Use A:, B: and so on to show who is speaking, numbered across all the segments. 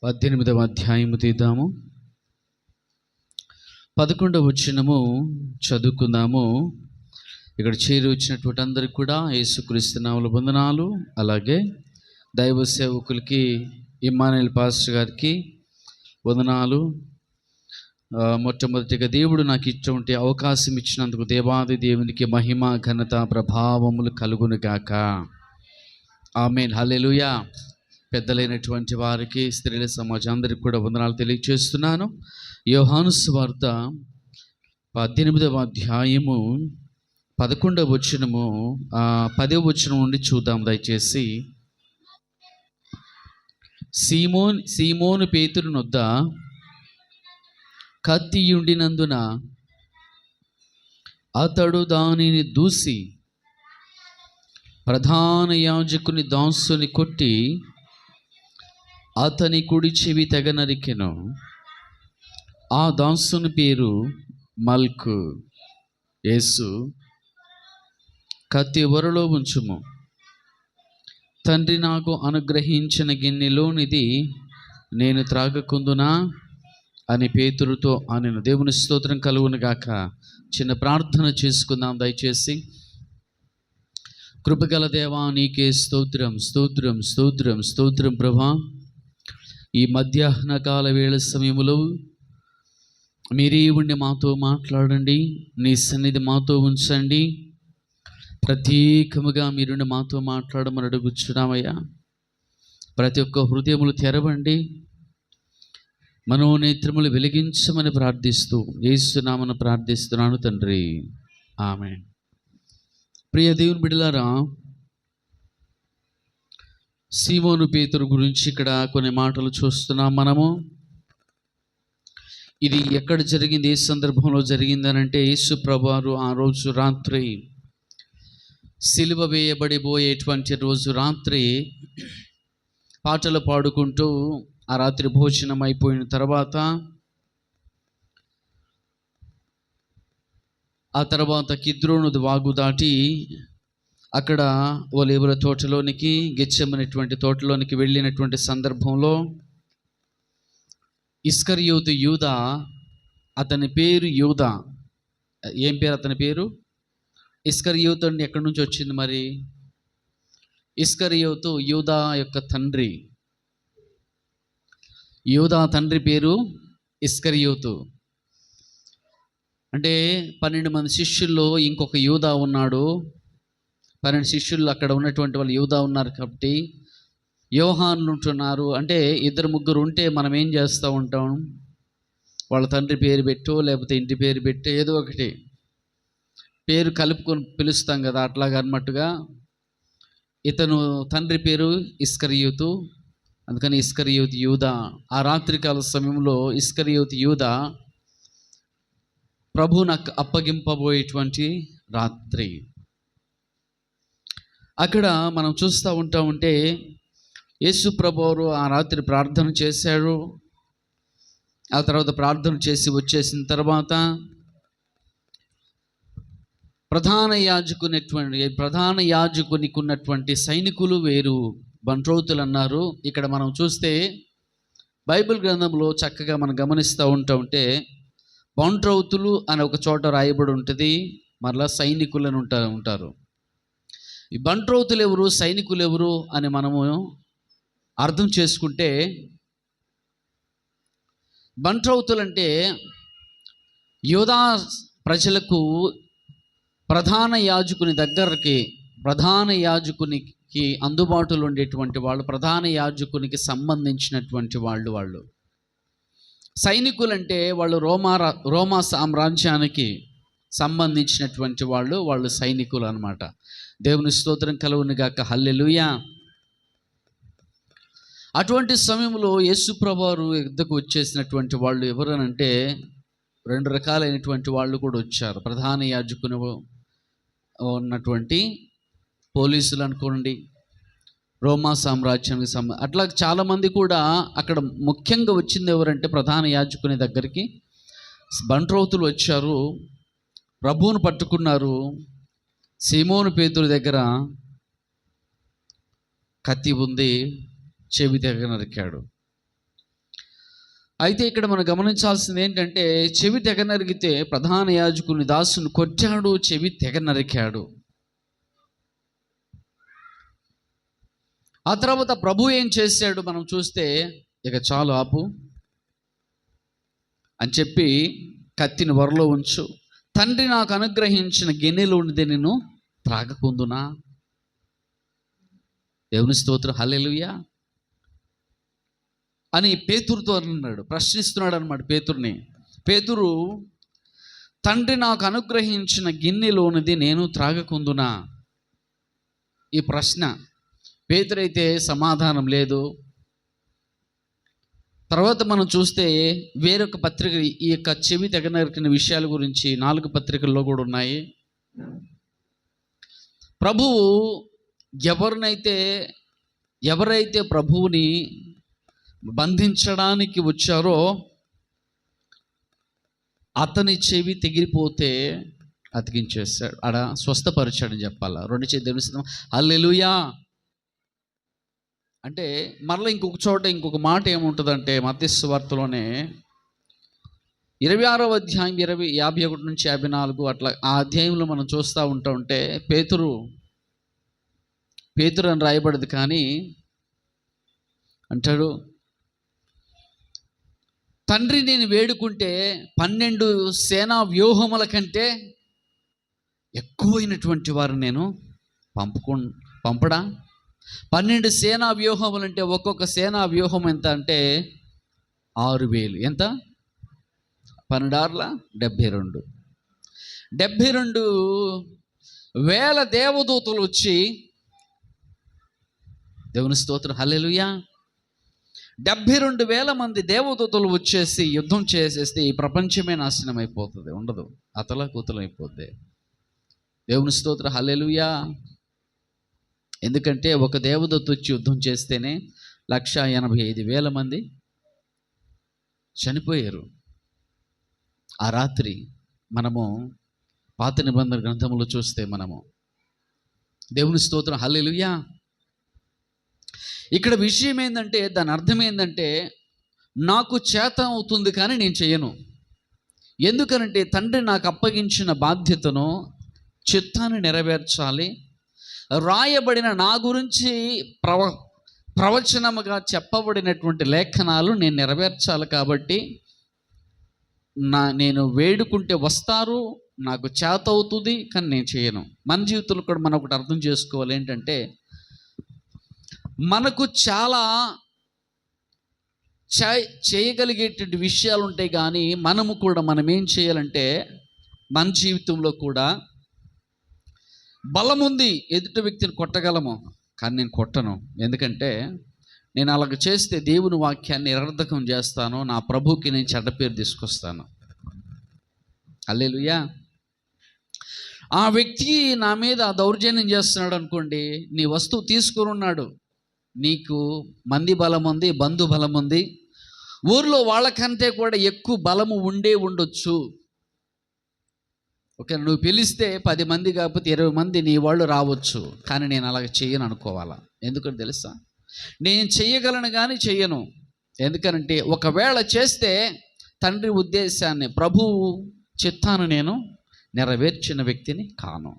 A: 18వ అధ్యాయము తీద్దాము. 11వ వచనము చదువుకుందాము. ఇక్కడ చేరి వచ్చినటువంటి అందరికి కూడా యేసుక్రీస్తు నామములో వందనాలు. అలాగే దైవ సేవకులకి ఇమ్మానుయేల్ పాస్టర్ గారికి వందనాలు. మొట్టమొదటిగా దేవుడు నాకు ఇటువంటి అవకాశం ఇచ్చినందుకు దేవాది దేవునికి మహిమ ఘనత ప్రభావములు కలుగునుగాక. ఆమేన్. హల్లెలూయా. పెద్దలైనటువంటి వారికి, స్త్రీల సమాజం అందరికి కూడా వందనాలు తెలియజేస్తున్నాను. యోహాను సువార్త 18వ అధ్యాయము 11వ వచనము 10వ వచనం నుండి చూద్దాం దయచేసి. సీమోను పేతురు నొద్ద కత్తి ఉండినందున అతడు దానిని దూసి ప్రధాన యాజకుని దాసుని కొట్టి అతని కుడి చెవి తెగ నరికెను. ఆ దాసుని పేరు మల్కు. యేసు, కత్తి ఒరలో ఉంచుము, తండ్రి నాకు అనుగ్రహించిన గిన్నెలోనిది నేను త్రాగకుందునా అని పేతురుతో అనెను. దేవుని స్తోత్రం కలుగును గాక. చిన్న ప్రార్థన చేసుకుందాం దయచేసి. కృపగల దేవా, నీకే స్తోత్రం స్తోత్రం స్తోత్రం స్తోత్రం ప్రభా. ఈ మధ్యాహ్న కాల వేళ సమయంలో మీరే ఉండి మాతో మాట్లాడండి. నీ సన్నిధి మాతో ఉంచండి. ప్రత్యేకముగా మీరుండి మాతో మాట్లాడమని అడుగుచున్నామయ్యా. ప్రతి ఒక్క హృదయములు తెరవండి, మనోనేత్రములు వెలిగించమని ప్రార్థిస్తూ యేసు నామమున ప్రార్థిస్తున్నాను తండ్రి. ఆమేన్. ప్రియ దేవుని బిడ్డలారా, సీమోను పేతురు గురించి ఇక్కడ కొన్ని మాటలు చూస్తున్నాం మనము. ఇది ఎక్కడ జరిగింది, ఏ సందర్భంలో జరిగిందనంటే, యేసు ప్రభువారు ఆ రోజు రాత్రి సిలువ వేయబడిపోయేటువంటి రోజు రాత్రి పాటలు పాడుకుంటూ ఆ రాత్రి భోజనం అయిపోయిన తర్వాత ఆ తర్వాత కిద్రోను వాగు దాటి అక్కడ ఒలీవల తోటలోనికి, గెత్సెమనేటువంటి తోటలోనికి వెళ్ళినటువంటి సందర్భంలో ఇస్కరియోతు యూదా, అతని పేరు యూదా. ఏం పేరు అతని పేరు? ఇస్కరియోతు అని ఎక్కడి నుంచి వచ్చింది మరి? ఇస్కరియోతు యూదా యొక్క తండ్రి. యూదా తండ్రి పేరు ఇస్కరియోతు. అంటే 12 మంది శిష్యుల్లో ఇంకొక యూదా ఉన్నాడు. 12 శిష్యులు అక్కడ ఉన్నటువంటి వాళ్ళు యూదా ఉన్నారు కాబట్టి యోహాను ఉంటున్నారు. అంటే 2-3 ఉంటే మనం ఏం చేస్తూ ఉంటాం, వాళ్ళ తండ్రి పేరు పెట్టో లేకపోతే ఇంటి పేరు పెట్టో ఏదో ఒకటి పేరు కలుపుకొని పిలుస్తాం కదా. అట్లాగా అన్నట్టుగా ఇతను తండ్రి పేరు ఇస్కరియోతు, అందుకని ఇస్కరియోతు యూదా. ఆ రాత్రికాల సమయంలో ఇస్కరియోతు యూదా ప్రభువునకు అప్పగింపబోయేటువంటి రాత్రి. అక్కడ మనం చూస్తూ ఉంటే యేసు ప్రభువారు ఆ రాత్రి ప్రార్థన చేశాడు. ఆ తర్వాత ప్రార్థన చేసి వచ్చేసిన తర్వాత ప్రధాన యాజకునికి ఉన్నటువంటి సైనికులు వేరు, బంట్రౌతులు అన్నారు. ఇక్కడ మనం చూస్తే బైబిల్ గ్రంథంలో చక్కగా మనం గమనిస్తూ ఉంటే బంట్రౌతులు అని ఒక చోట రాయబడి ఉంటుంది, మరలా సైనికులు అని ఉంటారు. ఈ బంట్రౌతులు ఎవరు, సైనికులు ఎవరు అని మనము అర్థం చేసుకుంటే, బంట్రౌతులు అంటే యూదా ప్రజలకు ప్రధాన యాజకునికి అందుబాటులో ఉండేటువంటి వాళ్ళు, ప్రధాన యాజకునికి సంబంధించినటువంటి వాళ్ళు. సైనికులు అంటే వాళ్ళు రోమా సామ్రాజ్యానికి సంబంధించినటువంటి వాళ్ళు సైనికులు అన్నమాట. దేవుని స్తోత్రం కలుగును గాక. హల్లెలూయా. అటువంటి సమయంలో యేసు ప్రభువారు యుద్ధకు వచ్చేసినటువంటి వాళ్ళు ఎవరనంటే 2 రకాలైనటువంటి వాళ్ళు కూడా వచ్చారు. ప్రధాన యాజకుని ఉన్నటువంటి పోలీసులు అనుకోండి, రోమా సామ్రాజ్యానికి అట్లా చాలామంది కూడా అక్కడ ముఖ్యంగా వచ్చింది ఎవరంటే ప్రధాన యాజకుని దగ్గరికి బంట్రౌతులు వచ్చారు. ప్రభువును పట్టుకున్నారు. సీమోను పేతురు దగ్గర కత్తి ఉంది, చెవి తెగ నరికాడు. అయితే ఇక్కడ మనం గమనించాల్సింది ఏంటంటే, చెవి తెగ నరిగితే ప్రధాన యాజకుని దాసుని కొట్టాడు, చెవి తెగ నరికాడు. ఆ తర్వాత ప్రభు ఏం చేశాడు మనం చూస్తే, ఇక చాలు ఆపు అని చెప్పి కత్తిని వరలో ఉంచు, తండ్రి నాకు అనుగ్రహించిన గిన్నెలో ఉండి నేను త్రాగకుందునా. దేవుని స్తోత్రం, హల్లెలూయా అని పేతురుతో అన్నాడు, ప్రశ్నిస్తున్నాడు అన్నమాట పేతురుని. పేతురు, తండ్రి నాకు అనుగ్రహించిన గిన్నెలోనిది నేను త్రాగకుందునా. ఈ ప్రశ్న. పేతురైతే సమాధానం లేదు. తర్వాత మనం చూస్తే వేరొక పత్రిక ఈ యొక్క చెవి తెగ నరికిన విషయాల గురించి 4 పత్రికల్లో కూడా ఉన్నాయి. ప్రభువు ఎవరైతే ప్రభువుని బంధించడానికి వచ్చారో అతని చెవి తెగిరిపోతే అతికించేస్తాడు, ఆడ స్వస్థపరిచాడని చెప్పాలా. 2 చేతులు తెలుస్తాం, హల్లెలూయా. అంటే మరలా ఇంకొక చోట ఇంకొక మాట ఏముంటుందంటే, మత్తయి సువార్తలోనే 26వ అధ్యాయం 51 నుంచి 54 అట్లా ఆ అధ్యాయంలో మనం చూస్తూ ఉంటే పేతురు అని రాయబడదు, కానీ అంటాడు, తండ్రి నేను వేడుకుంటే 12 సేనా వ్యూహముల కంటే ఎక్కువైనటువంటి వారు నేను పంపడా. 12 సేనా వ్యూహములు అంటే ఒక్కొక్క సేనా వ్యూహం ఎంత అంటే 6000. ఎంత? 12 72. 72,000 దేవదూతలు వచ్చి, దేవుని స్తోత్రం, హల్లెలూయా, 72,000 మంది దేవదూతలు వచ్చేసి యుద్ధం చేసేస్తే ఈ ప్రపంచమే నాశనం అయిపోతుంది, ఉండదు, అతలాకుతలం అయిపోద్ది. దేవుని స్తోత్రం, హల్లెలూయా. ఎందుకంటే ఒక దేవదూత వచ్చి యుద్ధం చేస్తేనే 185,000 మంది చనిపోయారు. ఆ రాత్రి మనము పాత నిబంధన గ్రంథంలో చూస్తే మనము, దేవుని స్తోత్రం, హల్లెలూయా. ఇక్కడ విషయం ఏంటంటే, దాని అర్థం ఏంటంటే, నాకు చేత అవుతుంది కానీ నేను చేయను. ఎందుకనంటే తండ్రి నాకు అప్పగించిన బాధ్యతను, చిత్తాన్ని నెరవేర్చాలి. రాయబడిన నా గురించి ప్రవచనముగా చెప్పబడినటువంటి లేఖనాలు నేను నెరవేర్చాలి. కాబట్టి నేను వేడుకుంటే వస్తారు, నాకు చేత అవుతుంది కానీ నేను చేయను. మన జీవితంలో కూడా మనం ఒకటి అర్థం చేసుకోవాలి, ఏంటంటే మనకు చాలా చేయగలిగేటువంటి విషయాలు ఉంటాయి, కానీ మనం ఏం చేయాలంటే, మన జీవితంలో కూడా బలం ఉంది, ఎదుటి వ్యక్తిని కొట్టగలము, కానీ నేను కొట్టను. ఎందుకంటే నేను అలాగ చేస్తే దేవుని వాక్యాన్ని నిరర్ధకం చేస్తాను, నా ప్రభుకి నేను చెడ్డ పేరు తీసుకొస్తాను. హల్లెలూయా. ఆ వ్యక్తి నా మీద దౌర్జన్యం చేస్తున్నాడు అనుకోండి, నీ వస్తువు తీసుకుని ఉన్నాడు, నీకు మంది బలం ఉంది, బంధు బలం ఉంది, ఊర్లో వాళ్ళకంటే కూడా ఎక్కువ బలము ఉండొచ్చు. ఓకే, నువ్వు పిలిస్తే 10 మంది కాకపోతే 20 మంది నీ వాళ్ళు రావచ్చు, కానీ నేను అలాగ చెయ్యను అనుకోవాలా. ఎందుకంటే తెలుసా, నేను చెయ్యగలను కానీ చెయ్యను. ఎందుకనంటే ఒకవేళ చేస్తే తండ్రి ఉద్దేశాన్ని, ప్రభువు చిత్తాన్ని నేను నెరవేర్చిన వ్యక్తిని కాను.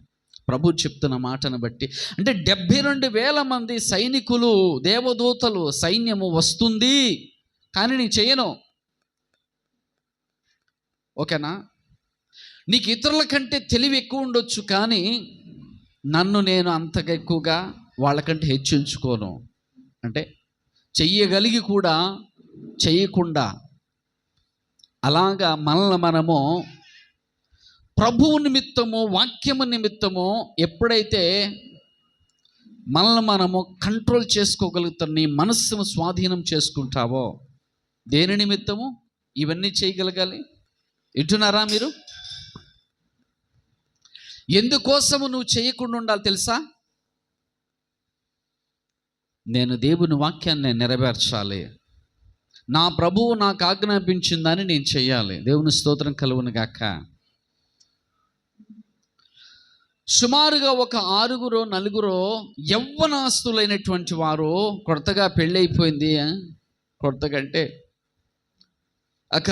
A: ప్రభు చెప్తున్న మాటను బట్టి అంటే 72,000 మంది సైనికులు, దేవదూతలు, సైన్యము వస్తుంది, కానీ నేను చెయ్యను. ఓకేనా? నీకు ఇతరుల కంటే తెలివి ఎక్కువ ఉండొచ్చు, కానీ నన్ను నేను అంతగా ఎక్కువగా వాళ్ళకంటే హెచ్చించుకోను. అంటే చెయ్యగలిగి కూడా చెయ్యకుండా, అలాగా మనల్ని మనము ప్రభువు నిమిత్తము, వాక్యము నిమిత్తము ఎప్పుడైతే మనల్ని మనము కంట్రోల్ చేసుకోగలుగుతాం, నీ మనస్సును స్వాధీనం చేసుకుంటావో, దేని నిమిత్తము ఇవన్నీ చేయగలగాలి. వింటున్నారా మీరు? ఎందుకోసము నువ్వు చేయకుండా ఉండాలి తెలుసా? నేను దేవుని వాక్యాన్ని నెరవేర్చాలి, నా ప్రభువు నాకు ఆజ్ఞాపించిందని నేను చెయ్యాలి. దేవుని స్తోత్రం కలుగును గాక. సుమారుగా ఒక 6-9 యవ్వనస్తులైనటువంటి వారు, కొత్తగా పెళ్ళైపోయింది, కొత్తగా అంటే ఒక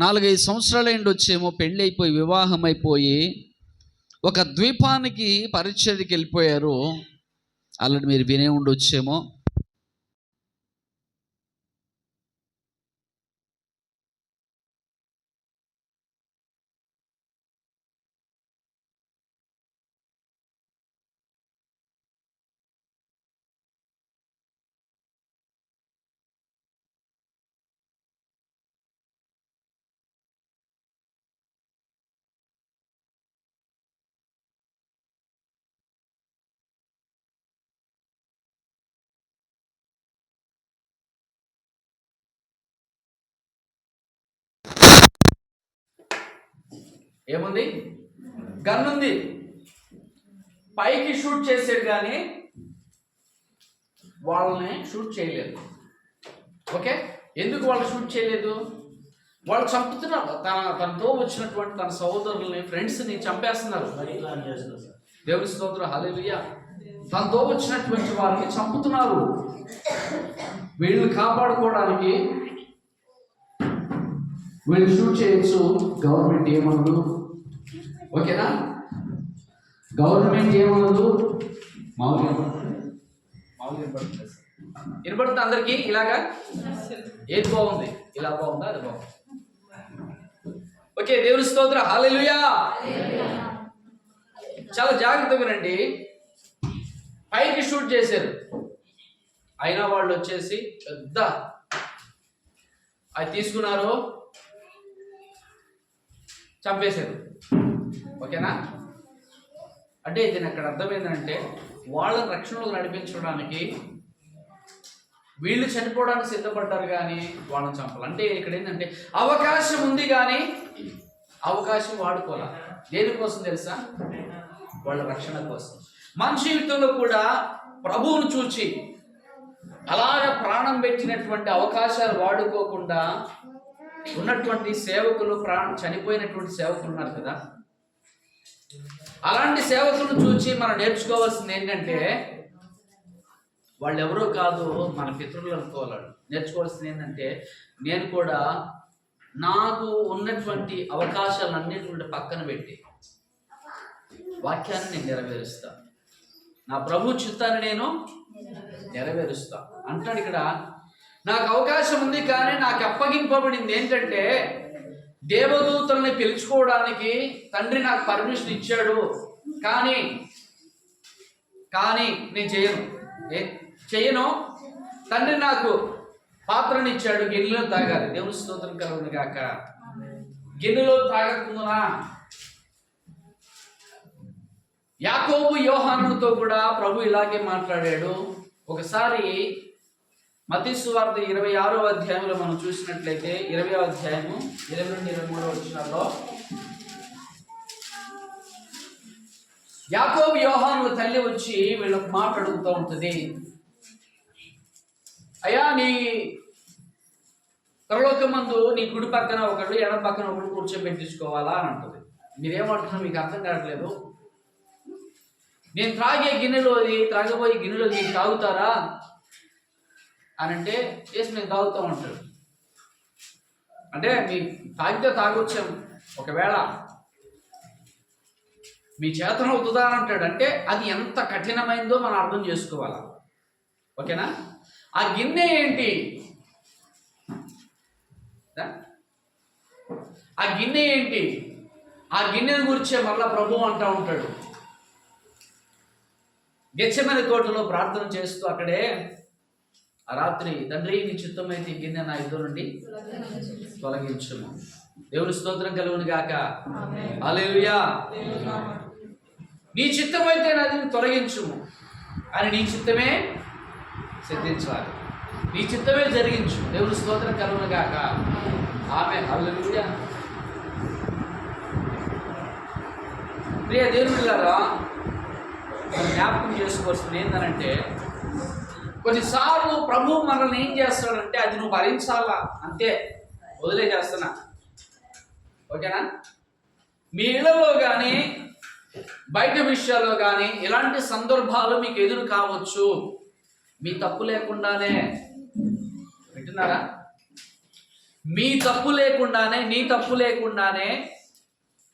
A: 4-5 సంవత్సరాలైండి వచ్చేమో పెళ్ళి అయిపోయి వివాహం అయిపోయి ఒక ద్వీపానికి పరిచర్యకి వెళ్ళిపోయారు. అలాంటి మీరు వినే ఉండొచ్చేమో. ఏముంది? గన్ ఉంది. పైకి షూట్ చేసాడు కానీ వాళ్ళని షూట్ చేయలేదు. ఓకే, ఎందుకు వాళ్ళు షూట్ చేయలేదు? వాళ్ళు చంపుతున్నారు. తనతో వచ్చినటువంటి తన సహోదరుల్ని, ఫ్రెండ్స్ని చంపేస్తున్నారు. దేవుని స్తోత్రం, హల్లెలూయా. తనతో వచ్చినటువంటి వారిని చంపుతున్నారు. వీళ్ళని కాపాడుకోవడానికి వీళ్ళు షూట్ చేయొచ్చు, గవర్నమెంట్ ఏమనదు. ఓకేనా? గవర్నమెంట్ ఏమనదు. మామూలుగా వినపడుతుంది అందరికీ. ఇలాగా ఏది బాగుంది? ఇలా బాగుందా? అది బాగుంది. ఓకే, దేవుని స్తోత్రం, హల్లెలూయా. చాలా జాగ్రత్తగా వినండి. పైకి షూట్ చేశారు, అయినా వాళ్ళు వచ్చేసి పెద్ద అది తీసుకున్నారు, చంపేశారు. ఓకేనా? అంటే దీని అక్కడ అర్థం ఏంటంటే వాళ్ళని రక్షణలోకి నడిపించడానికి వీళ్ళు చనిపోవడానికి సిద్ధపడ్డారు కానీ వాళ్ళని చంపాలి. అంటే ఇక్కడ ఏంటంటే అవకాశం ఉంది కానీ అవకాశం వాడుకోవాలి. దేనికోసం తెలుసా? వాళ్ళ రక్షణ కోసం. మన జీవితంలో కూడా ప్రభువును చూచి అలాగ ప్రాణం పెట్టినటువంటి అవకాశాలు వాడుకోకుండా ఉన్నటువంటి సేవకులు, చనిపోయినటువంటి సేవకులు ఉన్నారు కదా, అలాంటి సేవకులను చూసి మనం నేర్చుకోవాల్సింది ఏంటంటే వాళ్ళు ఎవరో కాదు, మన పితరులు అనుకోవాలి. నేర్చుకోవాల్సింది ఏంటంటే నేను కూడా నాకు ఉన్నటువంటి అవకాశాలన్నిటి పక్కన పెట్టి వాక్యాన్ని నేను నెరవేరుస్తా, నా ప్రభు చిత్తాన్ని నేను నెరవేరుస్తా అంటాడు. ఇక్కడ నాకు అవకాశం ఉంది కానీ నాకు అప్పగింపబడింది ఏంటంటే దేవదూతల్ని పిలుచుకోవడానికి తండ్రి నాకు పర్మిషన్ ఇచ్చాడు, కానీ నేను చేయను. తండ్రి నాకు పాత్రని ఇచ్చాడు, గిన్నెలో తాగాలి. దేవుని స్తోత్రం కలుగును గాక. గిన్నెలో తాగకుందునా? యాకోబు యోహానుతో కూడా ప్రభు ఇలాగే మాట్లాడాడు. ఒకసారి మత్తయి సువార్త 26వ అధ్యాయంలో మనం చూసినట్లయితే 20వ అధ్యాయము 22-23 వచనాల్లో యాకోబు యోహాను తల్లి వచ్చి వీళ్ళకి మాట అడుగుతూ ఉంటుంది. అయ్యా, నీ పరలోకమందు నీ కుడి పక్కన ఒకడు, ఎడమ పక్కన ఒకడు కూర్చోబెట్టించుకోవాలా అని అంటుంది. మీరేమంటున్నారు? మీకు అర్థం కావట్లేదు. నేను త్రాగబోయే గిన్నెలో మీరు తాగుతారా అని అంటే చేసి నేను తాగుతూ ఉంటాడు. అంటే మీ తాగితే తాగొచ్చాం, ఒకవేళ మీ చేతన అవుతుందా అని అంటాడు. అంటే అది ఎంత కఠినమైందో మనం అర్థం చేసుకోవాలా. ఓకేనా? ఆ గిన్నె ఏంటి? ఆ గిన్నె ఏంటి? ఆ గిన్నెను గురించే మళ్ళా ప్రభు అంటూ ఉంటాడు. గెత్సెమనే తోటలో ప్రార్థన చేస్తూ అక్కడే ఆ రాత్రి, తండ్రి నీ చిత్తమైతే గిన్నె నా ఎదురు నుండి తొలగించుము. దేవుని స్తోత్రం కలుగును గాక. హల్లెలూయా. నీ చిత్తమైతే నాది తొలగించుము అని నీ చిత్తమే సిద్ధించాలి, నీ చిత్తమే జరిగించు. దేవుని స్తోత్రం కలుగును గాక. ఆమేన్. హల్లెలూయా. ప్రియ దేవుని బిడ్డలారా, జ్ఞాపకం చేసుకోవాల్సింది ఏంటంటే కొన్నిసార్లు ప్రభు మనల్ని ఏం చేస్తాడంటే అది నువ్వు భరించాలా, అంతే, వదిలే చేస్తున్నా. ఓకేనా? మీ ఇళ్లలో కానీ బయట విషయాల్లో కానీ ఇలాంటి సందర్భాలు మీకు ఎదురు కావచ్చు, మీ తప్పు లేకుండానే. వింటున్నారా? మీ తప్పు లేకుండానే, నీ తప్పు లేకుండానే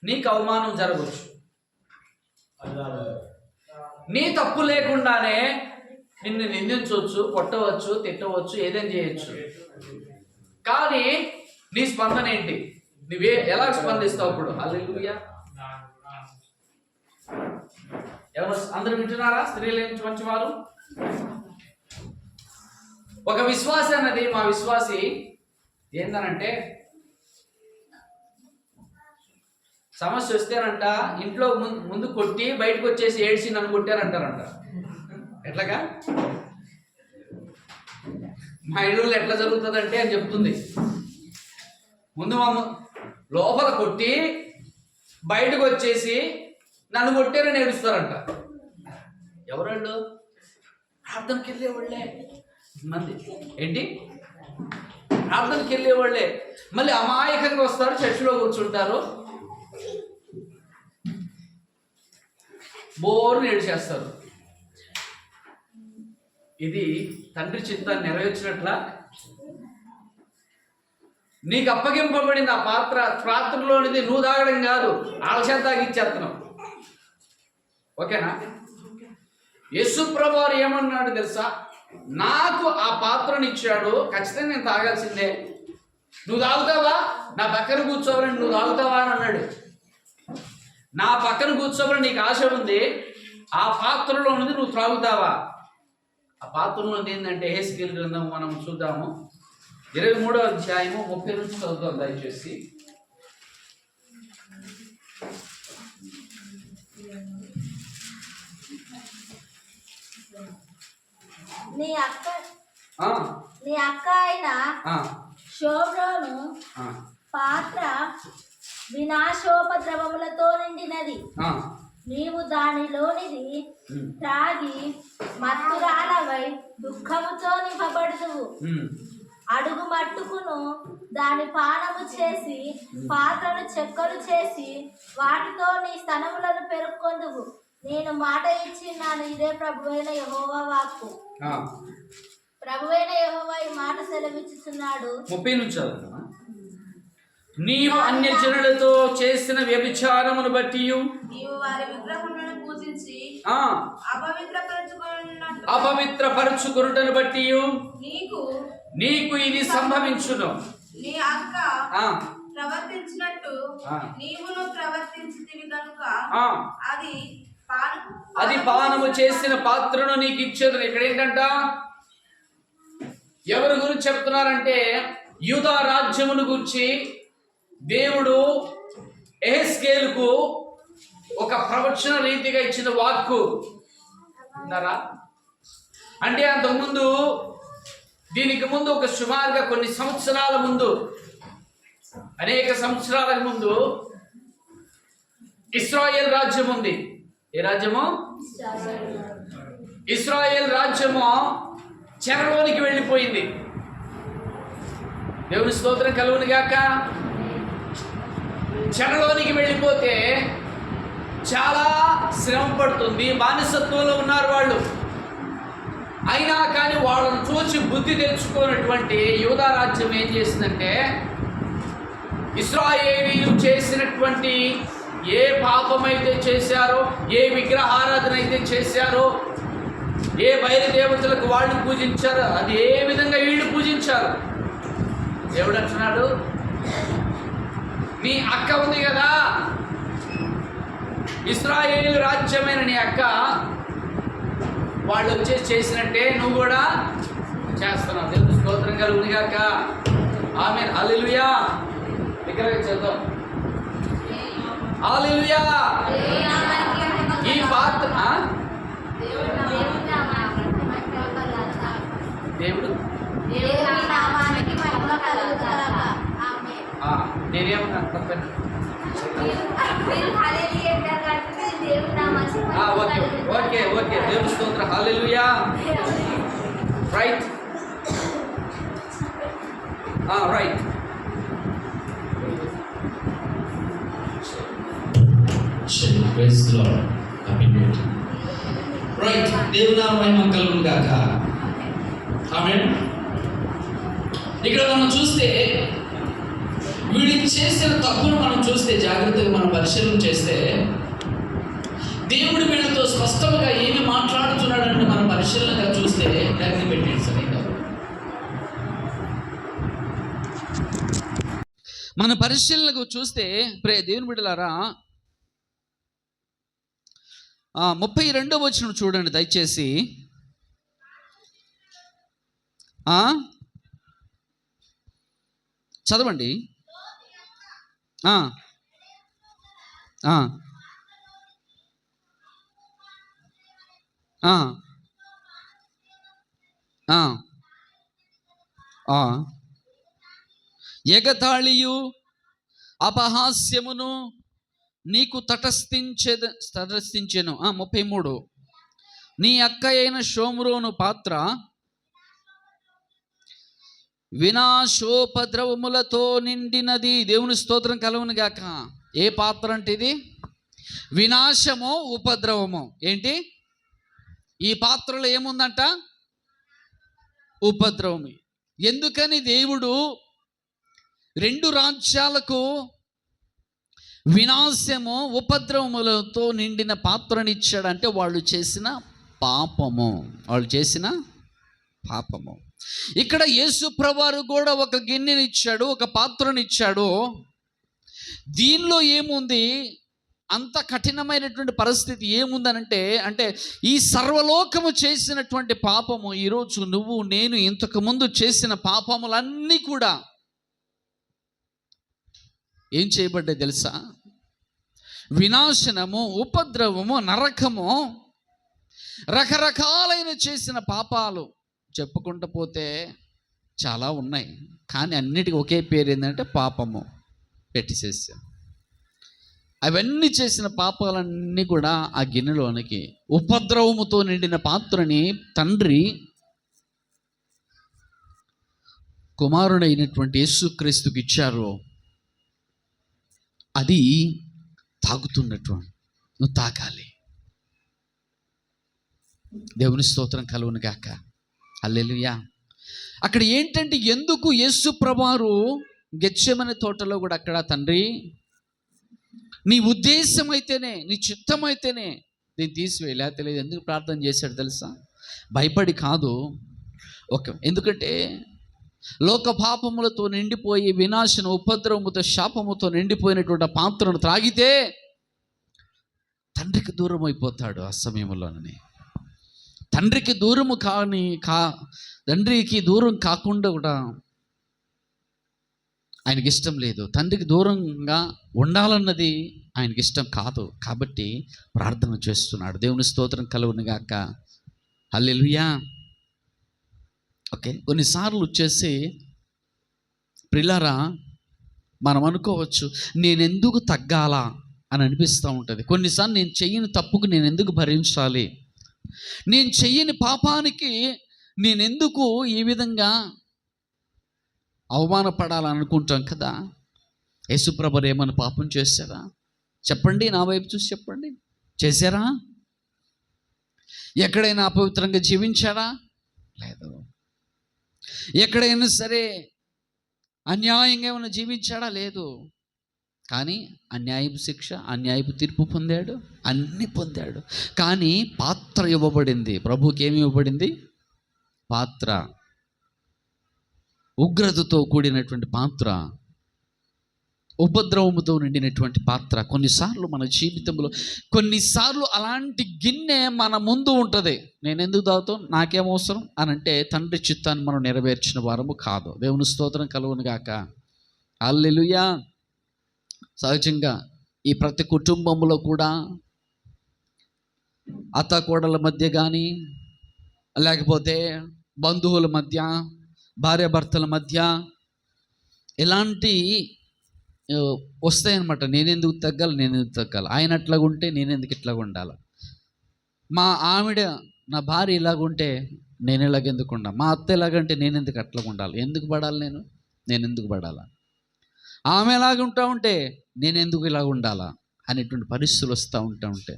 A: నీకు అవమానం జరగవచ్చు. నీ తప్పు లేకుండానే నిన్ను నిందించవచ్చు, కొట్టవచ్చు, తిట్టవచ్చు, ఏదైనా చేయొచ్చు. కానీ నీ స్పందన ఏంటి? నువ్వే ఎలా స్పందిస్తావు అప్పుడు? హల్లెలూయా. ఎవరు అందరూ వింటున్నారా? స్త్రీలు మంచి వారు. ఒక విశ్వాసి అన్నది, మా విశ్వాసి ఏందనంటే, సమస్య వస్తేనంట ఇంట్లో ముందు కొట్టి బయటకు వచ్చేసి ఏడ్చి నన్ను కొట్టారంటారంట. ఎట్లాగా? మా ఇళ్ళలో ఎట్లా జరుగుతుందంటే అని చెప్తుంది. ముందు మా లోపల కొట్టి బయటకు వచ్చేసి నన్ను కొట్టారని ఏడుస్తారంట. ఎవరాళ్ళు? ప్రార్థనకి వెళ్ళేవాళ్ళే మంది. ఏంటి? ప్రార్థనకి వెళ్ళేవాళ్ళే. మళ్ళీ అమాయకంగా వస్తారు, చర్చిలో కూర్చుంటారు, బోరుని ఏడ్చేస్తారు. ఇది తండ్రి చిత్తాన్ని నెరవేర్చినట్ల? నీకు అప్పగింపబడింది ఆ పాత్రలోనిది నువ్వు తాగడం కాదు, వాళ్ళ చేత తాగిచ్చేస్తున్నావు. ఓకేనా? యేసు ప్రభువారు ఏమన్నాడు తెలుసా? నాకు ఆ పాత్రనిచ్చాడు, ఖచ్చితంగా నేను తాగాల్సిందే. నువ్వు తాగుతావా? నా పక్కన కూర్చోవాలని నువ్వు తాగుతావా అని అన్నాడు. నా పక్కన కూర్చోవాలని నీకు ఆశ ఉంది, ఆ పాత్రలో ఉన్నది నువ్వు త్రాగుతావా? ఆ పాత్రలో ఏంటంటే యెహెజ్కేలు గ్రంథం మనం చూద్దాము. 23వ అధ్యాయము 30 నుంచి చదువుతాం దయచేసి.
B: నీ అక్క అయిన షోమ్రోను పాత్ర వినాశోపద్రవములతో నిండినది. నీవు దానిలోనిది త్రాగి మత్తురాలవై దుఃఖముతో నింపబడుదువు. అడుగు మట్టుకును దాని పానము చేసి పాత్రను చెక్కలు చేసి వాటితో నీ స్తనములను పెరుక్కొందువు. నేను మాట ఇచ్చిన్నాను, ఇదే ప్రభువైన యెహోవా వాక్కు. ప్రభువైన యెహోవా ఈ మాట సెలవిచ్చుచున్నాడు.
A: 30 నుంచి నీవు అన్య జనులతో చేసిన వ్యభిచారమును బట్టి
B: నీవు వారి విగ్రహములను పూజించి
A: అపవిత్రపరచుకొనుటను బట్టి నీకు ఇది సంభవించును.
B: నీ అక్క ప్రవర్తించినట్టు నీవును ప్రవర్తించితివి గనుక అది
A: పానము చేసిన పాత్రను నీకు ఇచ్చేది. ఇక్కడ ఏంటంట? ఎవరి గురించి చెప్తున్నారంటే యూదా రాజ్యమును గురించి దేవుడు యెహెజ్కేలుకు ఒక ప్రవచన రీతిగా ఇచ్చిన వాక్కు ఉన్నారా? అంటే అంతకుముందు, దీనికి ముందు ఒక సుమారుగా కొన్ని సంవత్సరాల ముందు, అనేక సంవత్సరాల ముందు ఇశ్రాయేల్ రాజ్యం ఉంది. ఏ రాజ్యము? ఇశ్రాయేల్ రాజ్యము చెరలోనికి వెళ్ళిపోయింది. దేవుని స్తోత్రం కలుగును గాక. చెరలోనికి వెళ్ళిపోతే చాలా శ్రమ పడుతుంది. బానిసత్వంలో ఉన్నారు వాళ్ళు. అయినా కానీ వాళ్ళను చూసి బుద్ధి తెచ్చుకున్నటువంటి యూదా రాజ్యం ఏం చేసిందంటే, ఇశ్రాయేలీయులు చేసినటువంటి ఏ పాపమైతే చేశారో, ఏ విగ్రహారాధన అయితే చేశారో, ఏ బయలుదేవతలకు వాళ్ళు పూజించారో అదే విధంగా వీళ్ళు పూజించారు. దేవుడు అంటున్నాడు, నీ అక్క ఉంది కదా, ఇశ్రాయేలు రాజ్యమైన నీ అక్క, వాళ్ళు వచ్చేసి చేసినట్టే నువ్వు కూడా చేస్తున్నావు. దేవుని స్తోత్రం కలుగును గాక. ఆమేన్. హల్లెలూయా. విగ్రహం చేద్దాం. హల్లెలూయా. ఈ పాత్ర దేవుడు నేనేమన్నా తప్పని ఓకే ఓకే. దేవుని స్తోత్రం. Hallelujah. Right right.
C: Praise the Lord. Happy New Year. Right. దేవుని నామమున కలుగును గాక. ఆమేన్. ఇక్కడ మనం చూస్తే వీళ్ళు చేసిన తప్పును మనం చూస్తే, జాగ్రత్తగా మనం పరిశీలన చేస్తే, దేవుడు వీళ్ళతో స్పష్టంగా ఏమి మాట్లాడుతున్నాడని మనం పరిశీలనగా చూస్తే దాన్ని పెట్టాడు సరిగ్గా.
A: మన పరిశీలనకు చూస్తే దేవుని బిడ్డలారా, 32వ వచనం చూడండి దయచేసి. చదవండి. ఎగతాళియు అపహాస్యమును నీకు తటస్థించెను. 33, నీ అక్క అయిన షోమ్రోను పాత్ర వినాశోపద్రవములతో నిండినది. దేవుని స్తోత్రం కలుగును గాక. ఏ పాత్ర అంటే ఇది? వినాశము, ఉపద్రవము. ఏంటి ఈ పాత్రలో ఏముందంట? ఉపద్రవము. ఎందుకని దేవుడు 2 రాజ్యాలకు వినాశము, ఉపద్రవములతో నిండిన పాత్రని ఇచ్చాడంటే వాళ్ళు చేసిన పాపము. ఇక్కడ యేసు ప్రభువారు కూడా ఒక గిన్నెని ఇచ్చాడు, ఒక పాత్రని ఇచ్చాడు. దీనిలో ఏముంది? అంత కఠినమైనటువంటి పరిస్థితి ఏముందనంటే, ఈ సర్వలోకము చేసినటువంటి పాపము, ఈరోజు నువ్వు నేను ఇంతకు ముందు చేసిన పాపములన్నీ కూడా ఏం చేయబడ్డాయి తెలుసా? వినాశనము, ఉపద్రవము, నరకము, రకరకాలైన చేసిన పాపాలు చెప్పుకుంటూ పోతే చాలా ఉన్నాయి. కానీ అన్నిటికీ ఒకే పేరు ఏంటంటే పాపము పెట్టేసేసాం. అవన్నీ చేసిన పాపాలన్నీ కూడా ఆ గిన్నెలోనికి, ఉపద్రవముతో నిండిన పాత్రని తండ్రి కుమారుడైనటువంటి యేసుక్రీస్తుకి ఇచ్చారు. అది తాగుతున్నటువంటి నువ్వు తాగాలి. దేవుని స్తోత్రం కలుగును గాక. హల్లెలూయా. అక్కడ ఏంటంటే, ఎందుకు యేసు ప్రభువారు గెత్సేమనే తోటలో కూడా అక్కడ తండ్రి నీ ఉద్దేశం అయితేనే, నీ చిత్తం అయితేనే దీన్ని తీసివేయలే. తెలియదు ఎందుకు ప్రార్థన చేశాడు తెలుసా? భయపడి కాదు. ఎందుకంటే లోక పాపములతో నిండిపోయి వినాశన, ఉపద్రవముతో, శాపముతో నిండిపోయినటువంటి పాత్రను త్రాగితే తండ్రికి దూరం అయిపోతాడు. ఆ సమయంలోనే తండ్రికి దూరం కాకుండా కూడా ఆయనకి ఇష్టం లేదు. తండ్రికి దూరంగా ఉండాలన్నది ఆయనకి ఇష్టం కాదు. కాబట్టి ప్రార్థన చేస్తున్నాడు. దేవుని స్తోత్రం కలుగును గాక. హల్లెలూయా. ఓకే, కొన్నిసార్లు వచ్చేసి ప్రియులారా, మనం అనుకోవచ్చు నేను ఎందుకు తగ్గాలా అని అనిపిస్తూ ఉంటుంది. కొన్నిసార్లు నేను చెయ్యని తప్పుకు నేను ఎందుకు భరించాలి, నేను చెయ్యని పాపానికి నేను ఎందుకు ఈ విధంగా అవమానపడాలనుకుంటాం కదా. యేసుప్రభువు ఏమైనా పాపం చేశారా? చెప్పండి, నా వైపు చూసి చెప్పండి. చేశారా? ఎక్కడైనా అపవిత్రంగా జీవించారా? లేదు. ఎక్కడైనా సరే అన్యాయంగా ఏమైనా జీవించాడా? లేదు. కానీ అన్యాయపు శిక్ష, అన్యాయపు తీర్పు పొందాడు, అన్నీ పొందాడు. కానీ పాత్ర ఇవ్వబడింది. ప్రభువుకి ఏమి ఇవ్వబడింది? పాత్ర. ఉగ్రతతో కూడినటువంటి పాత్ర, ఉపద్రవముతో నిండినటువంటి పాత్ర. కొన్నిసార్లు మన జీవితంలో అలాంటి గిన్నె మన ముందు ఉంటుంది. నేను ఎందుకు తాగుతాను, నాకేం అవసరం అని అంటే తండ్రి చిత్తాన్ని మనం నెరవేర్చిన వారము కాదు. దేవుని స్తోత్రం కలుగును గాక. హల్లెలూయా. సహజంగా ఈ ప్రతి కుటుంబంలో కూడా అత్తాకోడల మధ్య కానీ, లేకపోతే బంధువుల మధ్య, భార్యాభర్తల మధ్య ఇలాంటి వస్తాయన్నమాట. నేనెందుకు తగ్గాలి, ఆయన అట్లాగా ఉంటే నేనెందుకు ఇట్లాగా ఉండాలి, మా ఆవిడ నా భార్య ఇలాగుంటే నేను ఇలాగెందుకు ఉండాలి, మా అత్త ఎలాగంటే నేనెందుకు అట్లాగా ఉండాలి, ఎందుకు పడాలి, నేనెందుకు పడాలా, ఆమె ఎలాగ ఉంటా ఉంటే నేనెందుకు ఇలాగ ఉండాలా అనేటువంటి పరిస్థితులు వస్తూ ఉంటే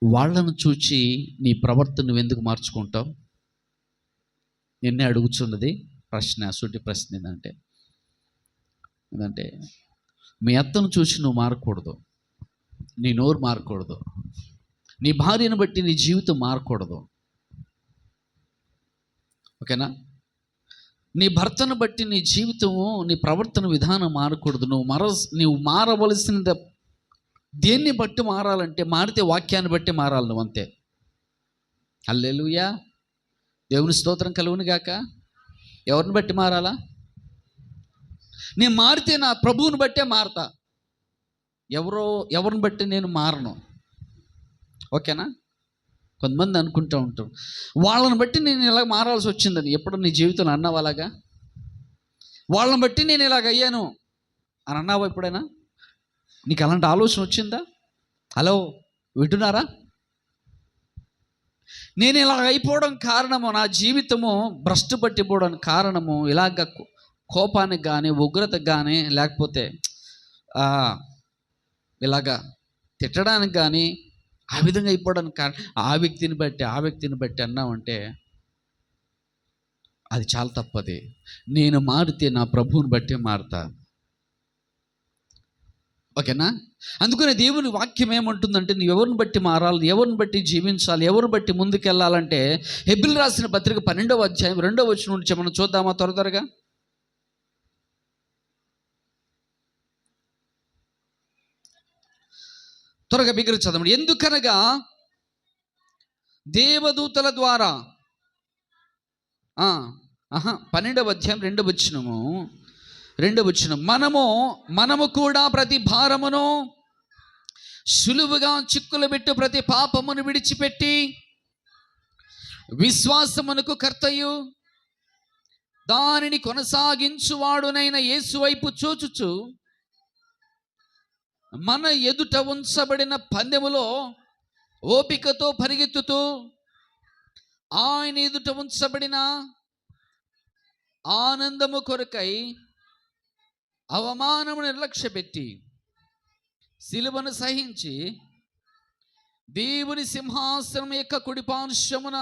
A: వాళ్ళను చూచి నీ ప్రవర్తన నువ్వు ఎందుకు మార్చుకుంటావు? నిన్నే అడుగుతున్నది ప్రశ్న, సూటి ప్రశ్న ఏంటంటే, ఎందుకంటే మీ అత్తను చూసి నువ్వు మారకూడదు, నీ నోరు మారకూడదు, నీ భార్యను బట్టి నీ జీవితం మారకూడదు. ఓకేనా? నీ భర్తను బట్టి నీ జీవితము, నీ ప్రవర్తన విధానం మారకూడదు. నువ్వు మారవలసిన దేన్ని బట్టి మారాలంటే, మారితే వాక్యాన్ని బట్టి మారాలి నువ్వు, అంతే. హల్లెలూయా, దేవుని స్తోత్రం కలుగును గాక. ఎవరిని బట్టి మారాలా? నేను మారితే నా ప్రభువుని బట్టే మారతా, ఎవరిని బట్టి నేను మారను. ఓకేనా? కొంతమంది అనుకుంటూ ఉంటారు, వాళ్ళని బట్టి నేను ఇలా మారాల్సి వచ్చిందని. ఎప్పుడు నీ జీవితంలో అన్నావు అలాగా? వాళ్ళని బట్టి నేను ఇలాగ అయ్యాను అని అన్నావా ఎప్పుడైనా? నీకు అలాంటి ఆలోచన వచ్చిందా? హలో, వింటున్నారా? నేను ఇలాగ అయిపోవడం కారణము, నా జీవితము భ్రష్టు పట్టిపోవడానికి కారణము ఇలాగ కోపానికి కానీ, ఉగ్రతకు కానీ, లేకపోతే ఇలాగా తిట్టడానికి కానీ, ఆ విధంగా అయిపోవడానికి కారణం ఆ వ్యక్తిని బట్టి అన్నామంటే అది చాలా తప్పది. నేను మారితే నా ప్రభువుని బట్టే మారుతా. ఓకేనా? అందుకనే దేవుని వాక్యం ఏమంటుందంటే, నువ్వు ఎవరిని బట్టి మారాలి, ఎవరిని బట్టి జీవించాలి, ఎవరిని బట్టి ముందుకెళ్ళాలంటే, హెబ్రీయులకు రాసిన పత్రిక 12వ అధ్యాయం 2వ వచనం నుంచి మనం చూద్దామా? త్వరగా బిగ్గర చదవండి. ఎందుకనగా దేవదూతల ద్వారా 12వ అధ్యాయం 2వ వచనం, మనము కూడా ప్రతి భారమును సులువుగా చిక్కులు పెట్టు ప్రతి పాపమును విడిచిపెట్టి విశ్వాసమునకు కర్తయు దానిని కొనసాగించువాడునైన యేసు వైపు చూచుచు మన ఎదుట ఉంచబడిన పందెములో ఓపికతో పరిగెత్తుతూ ఆయన ఎదుట ఉంచబడిన ఆనందము కొరకై అవమానము నిర్లక్ష్యపెట్టి సిలువను సహించి దేవుని సింహాసనం యొక్క కుడిపార్శ్వమున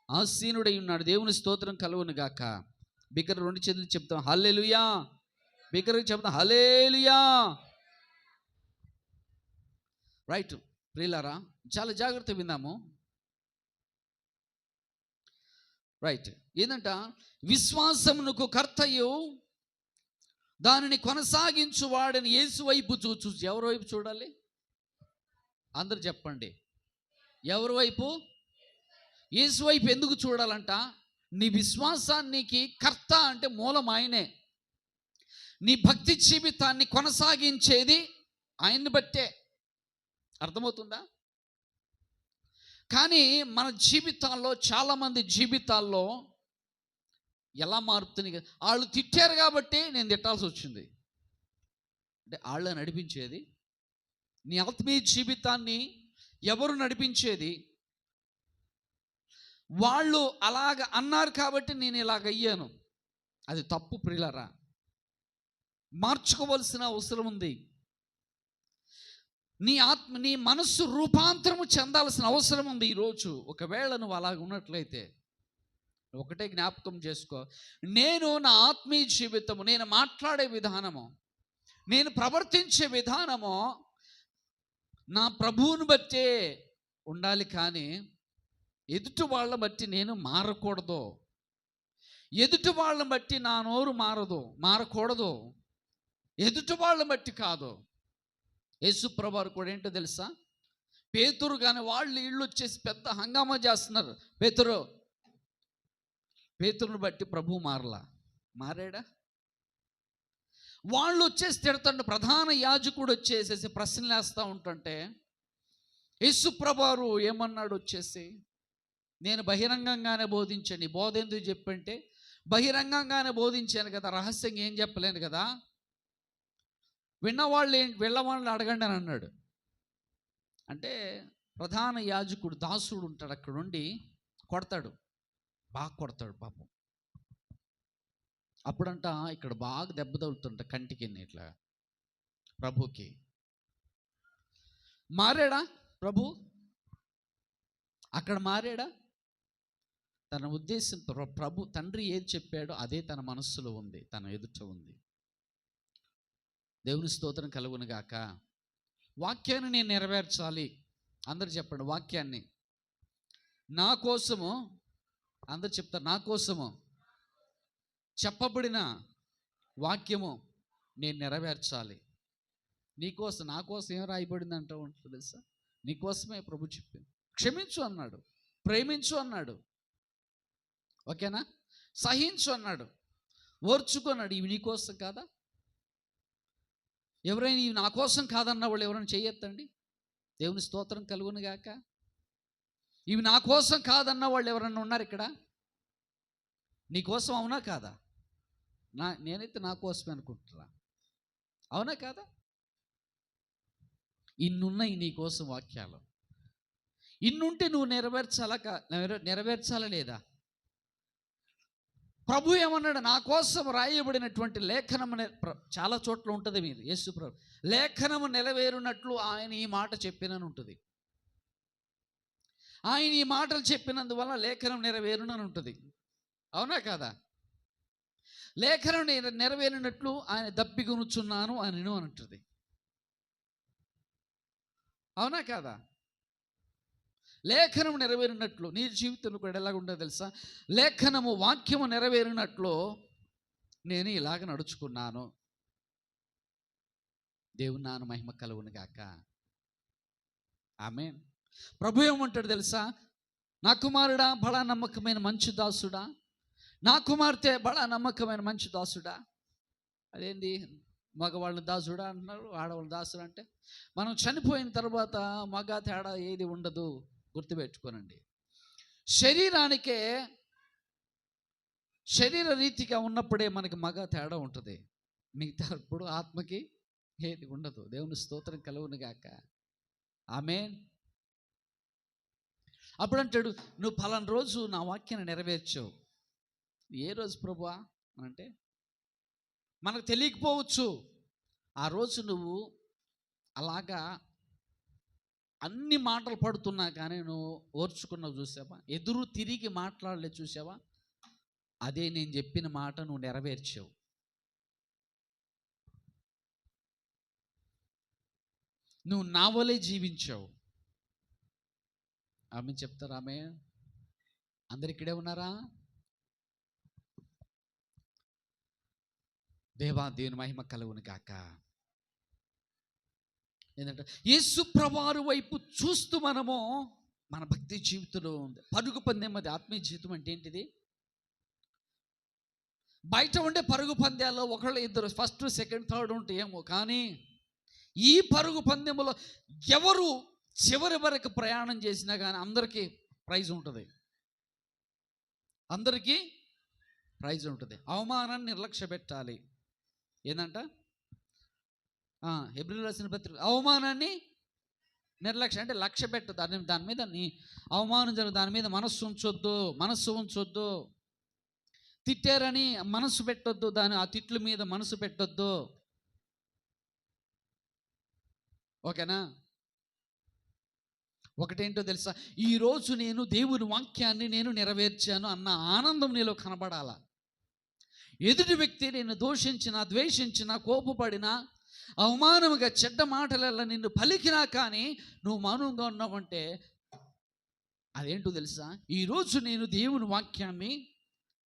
A: ఆసీనుడై ఉన్నాడు. దేవుని స్తోత్రం కలుగును గాక. బిగ్గర 2 చేతులు చెప్తాం హల్లెలూయా. బిగ్గరగా చెప్తాం హల్లెలూయా. రైట్ ప్రియులారా, చాలా జాగ్రత్త విందాము. రైట్, ఏంటంట? విశ్వాసమునకు కర్తయు దానిని కొనసాగించు వాడని యేసు వైపు చూచు. ఎవరి వైపు చూడాలి? అందరు చెప్పండి, ఎవరి వైపు? యేసు వైపు. ఎందుకు చూడాలంట? నీ విశ్వాసానికి కర్త అంటే మూలం ఆయనే. నీ భక్తి జీవితాన్ని కొనసాగించేది ఆయన్ని బట్టే. అర్థమవుతుందా? కానీ మన జీవితాల్లో, చాలామంది జీవితాల్లో ఎలా మారుతుంది? వాళ్ళు తిట్టారు కాబట్టి నేను తిట్టాల్సి వచ్చింది అంటే వాళ్ళ నడిపించేది? నీ ఆత్మీయ జీవితాన్ని ఎవరు నడిపించేది? వాళ్ళు అలాగ అన్నారు కాబట్టి నేను ఇలాగ అయ్యాను. అది తప్పు ప్రియులారా. మార్చుకోవలసిన అవసరం ఉంది. నీ మనస్సు రూపాంతరము చెందాల్సిన అవసరం ఉంది ఈరోజు. ఒకవేళ నువ్వు అలాగ ఉన్నట్లయితే ఒకటే జ్ఞాపకం చేసుకో, నేను నా ఆత్మీయ జీవితము, నేను మాట్లాడే విధానము, నేను ప్రవర్తించే విధానము నా ప్రభువుని బట్టే ఉండాలి. కానీ ఎదుటి వాళ్ళని బట్టి నేను మారకూడదు. ఎదుటి వాళ్ళని బట్టి నా నోరు మారకూడదు. ఎదుటి వాళ్ళని బట్టి కాదు. యేసు ప్రభువారు కూడా ఏంటో తెలుసా? పేతురు కానీ వాళ్ళు ఇళ్ళు వచ్చేసి పెద్ద హంగామా చేస్తున్నారు. పేతురుని బట్టి ప్రభు మారాడా? వాళ్ళు వచ్చేసి తిడతండి. ప్రధాన యాజకుడు వచ్చేసేసి ప్రశ్నలు వేస్తూ ఉంటుంటే యేసు ప్రభువారు ఏమన్నాడు? వచ్చేసి నేను బహిరంగంగానే బోధించాను. బోధ ఎందుకు చెప్పంటే, బహిరంగంగానే బోధించాను కదా, రహస్యంగా ఏం చెప్పలేను కదా, వెళ్ళవాళ్ళని అడగండి అని అన్నాడు. అంటే ప్రధాన యాజకుడు దాసుడు ఉంటాడు, అక్కడ నుండి బాగా కొడతాడు పాపం. అప్పుడంట ఇక్కడ బాగా దెబ్బ తగులుతుంట కంటికి ఇట్లా. ప్రభుకి మారాడా ప్రభు? అక్కడ మారాడా? తన ఉద్దేశం ప్రభు తండ్రి ఏది చెప్పాడో అదే తన మనస్సులో ఉంది, తన ఎదుట ఉంది. దేవుని స్తోత్రం కలుగును గాక. వాక్యాన్ని నేను నెరవేర్చాలి. అందరు చెప్పండి, వాక్యాన్ని నా కోసము, అందరు చెప్తారు, నా కోసము చెప్పబడిన వాక్యము నేను నెరవేర్చాలి. నీకోసం, నా కోసం ఏం రాయబడింది అంటూ ఉంటుంది తెలుసా? నీకోసమే ప్రభు చెప్పింది. క్షమించు అన్నాడు, ప్రేమించు అన్నాడు, ఓకేనా, సహించు అన్నాడు, ఓర్చుకున్నాడు. ఇవి నీకోసం కాదా? ఎవరైనా ఇవి నా కోసం కాదన్న వాళ్ళు ఎవరైనా చెయ్యొద్దండి. దేవుని స్తోత్రం కలుగును గాక. ఇవి నా కోసం కాదన్న వాళ్ళు ఎవరన్నా ఉన్నారు ఇక్కడ? నీ కోసం అవునా కాదా? నేనైతే నా కోసమే అనుకుంటున్నా. అవునా కాదా? ఇన్నున్నాయి నీ కోసం వాక్యాలు. ఇన్నుంటే నువ్వు నెరవేర్చాలా లేదా? ప్రభు ఏమన్నాడు? నా కోసం రాయబడినటువంటి లేఖనము చాలా చోట్ల ఉంటుంది. మీరు యేసు ప్రభు లేఖనము నెరవేరునట్లు ఆయన ఈ మాట చెప్పినని ఉంటుంది. ఆయన ఈ మాటలు చెప్పినందువల్ల లేఖనం నెరవేరునని ఉంటుంది. అవునా కాదా? లేఖనం నెరవేరినట్లు ఆయన దప్పికొనుచున్నాను అని అంటుంది. అవునా కాదా? లేఖనం నెరవేరినట్లు నీ జీవితంలో కూడా ఎలాగ ఉండదో తెలుసా? లేఖనము, వాక్యము నెరవేరినట్లు నేను ఇలాగ నడుచుకున్నాను. దేవుని నామ మహిమ కలుగును గాక. ఆమేన్. ప్రభు ఏమంటాడు తెలుసా? నా కుమారుడా, బడా నమ్మకమైన మంచి దాసుడా, నా కుమార్తె బడా నమ్మకమైన మంచి దాసుడా. అదేంది మగవాళ్ళని దాసుడా అంటున్నారు, ఆడవాళ్ళని దాసుడు అంటే మనం చనిపోయిన తర్వాత మగ తేడా ఏది ఉండదు, గుర్తుపెట్టుకోనండి. శరీరానికే, శరీర రీతిగా ఉన్నప్పుడే మనకి మగ తేడా ఉంటుంది, మిగతా ఇప్పుడు ఆత్మకి ఏది ఉండదు. దేవుని స్తోత్రం కలుగును గాక. ఆమేన్. అప్పుడు అంటాడు, నువ్వు పలానా రోజు నా వాక్యాన్ని నెరవేర్చావు. ఏ రోజు ప్రభువా అంటే మనకు తెలియకపోవచ్చు. ఆ రోజు నువ్వు అలాగా అన్ని మాటలు పడుతున్నా కానీ నువ్వు ఓర్చుకున్నావు చూసావా? ఎదురు తిరిగి మాట్లాడలేదు చూసావా? అదే నేను చెప్పిన మాట నువ్వు నెరవేర్చావు. నువ్వు నా వలే జీవించావు. ఆమె చెప్తారు. ఆమె అందరు ఇక్కడే ఉన్నారా? దేవా, దేవుని మహిమ కలుగును గాక. ఏంటంటే యేసు ప్రభువారి వైపు చూస్తూ మనము మన భక్తి జీవితంలో ఉంది. పరుగు పందెం, అది ఆత్మీయ జీవితం అంటే ఏంటిది? బయట ఉండే పరుగు పందాల్లో ఒకళ్ళు ఇద్దరు ఫస్ట్ సెకండ్ థర్డ్ ఉంటే ఏమో, కానీ ఈ పరుగు పందెంలో ఎవరు చివరి వరకు ప్రయాణం చేసినా కానీ అందరికీ ప్రైజ్ ఉంటుంది. అందరికీ ప్రైజ్ ఉంటుంది. అవమానాన్ని నిర్లక్ష్య పెట్టాలి. ఏంటంట? హెబ్రీయులకు రాసిన పత్రిక, అవమానాన్ని నిర్లక్ష్యం అంటే లక్ష్య పెట్టదు. దాని మీద నీ అవమానం జరుగు, దాని మీద మనస్సు ఉంచొద్దు. తిట్టారని మనసు పెట్టొద్దు, ఆ తిట్ల మీద మనసు పెట్టొద్దు. ఓకేనా? ఒకటేంటో తెలుసా? ఈరోజు నేను దేవుని వాక్యాన్ని నేను నెరవేర్చాను అన్న ఆనందం నీలో కనబడాలా. ఎదుటి వ్యక్తి నేను దూషించినా, ద్వేషించినా, కోపపడినా, అవమానముగా చెడ్డ మాటలలో నిన్ను పలికినా కానీ నువ్వు మౌనంగా ఉన్నావంటే అదేంటో తెలుసా? ఈరోజు నేను దేవుని వాక్యాన్ని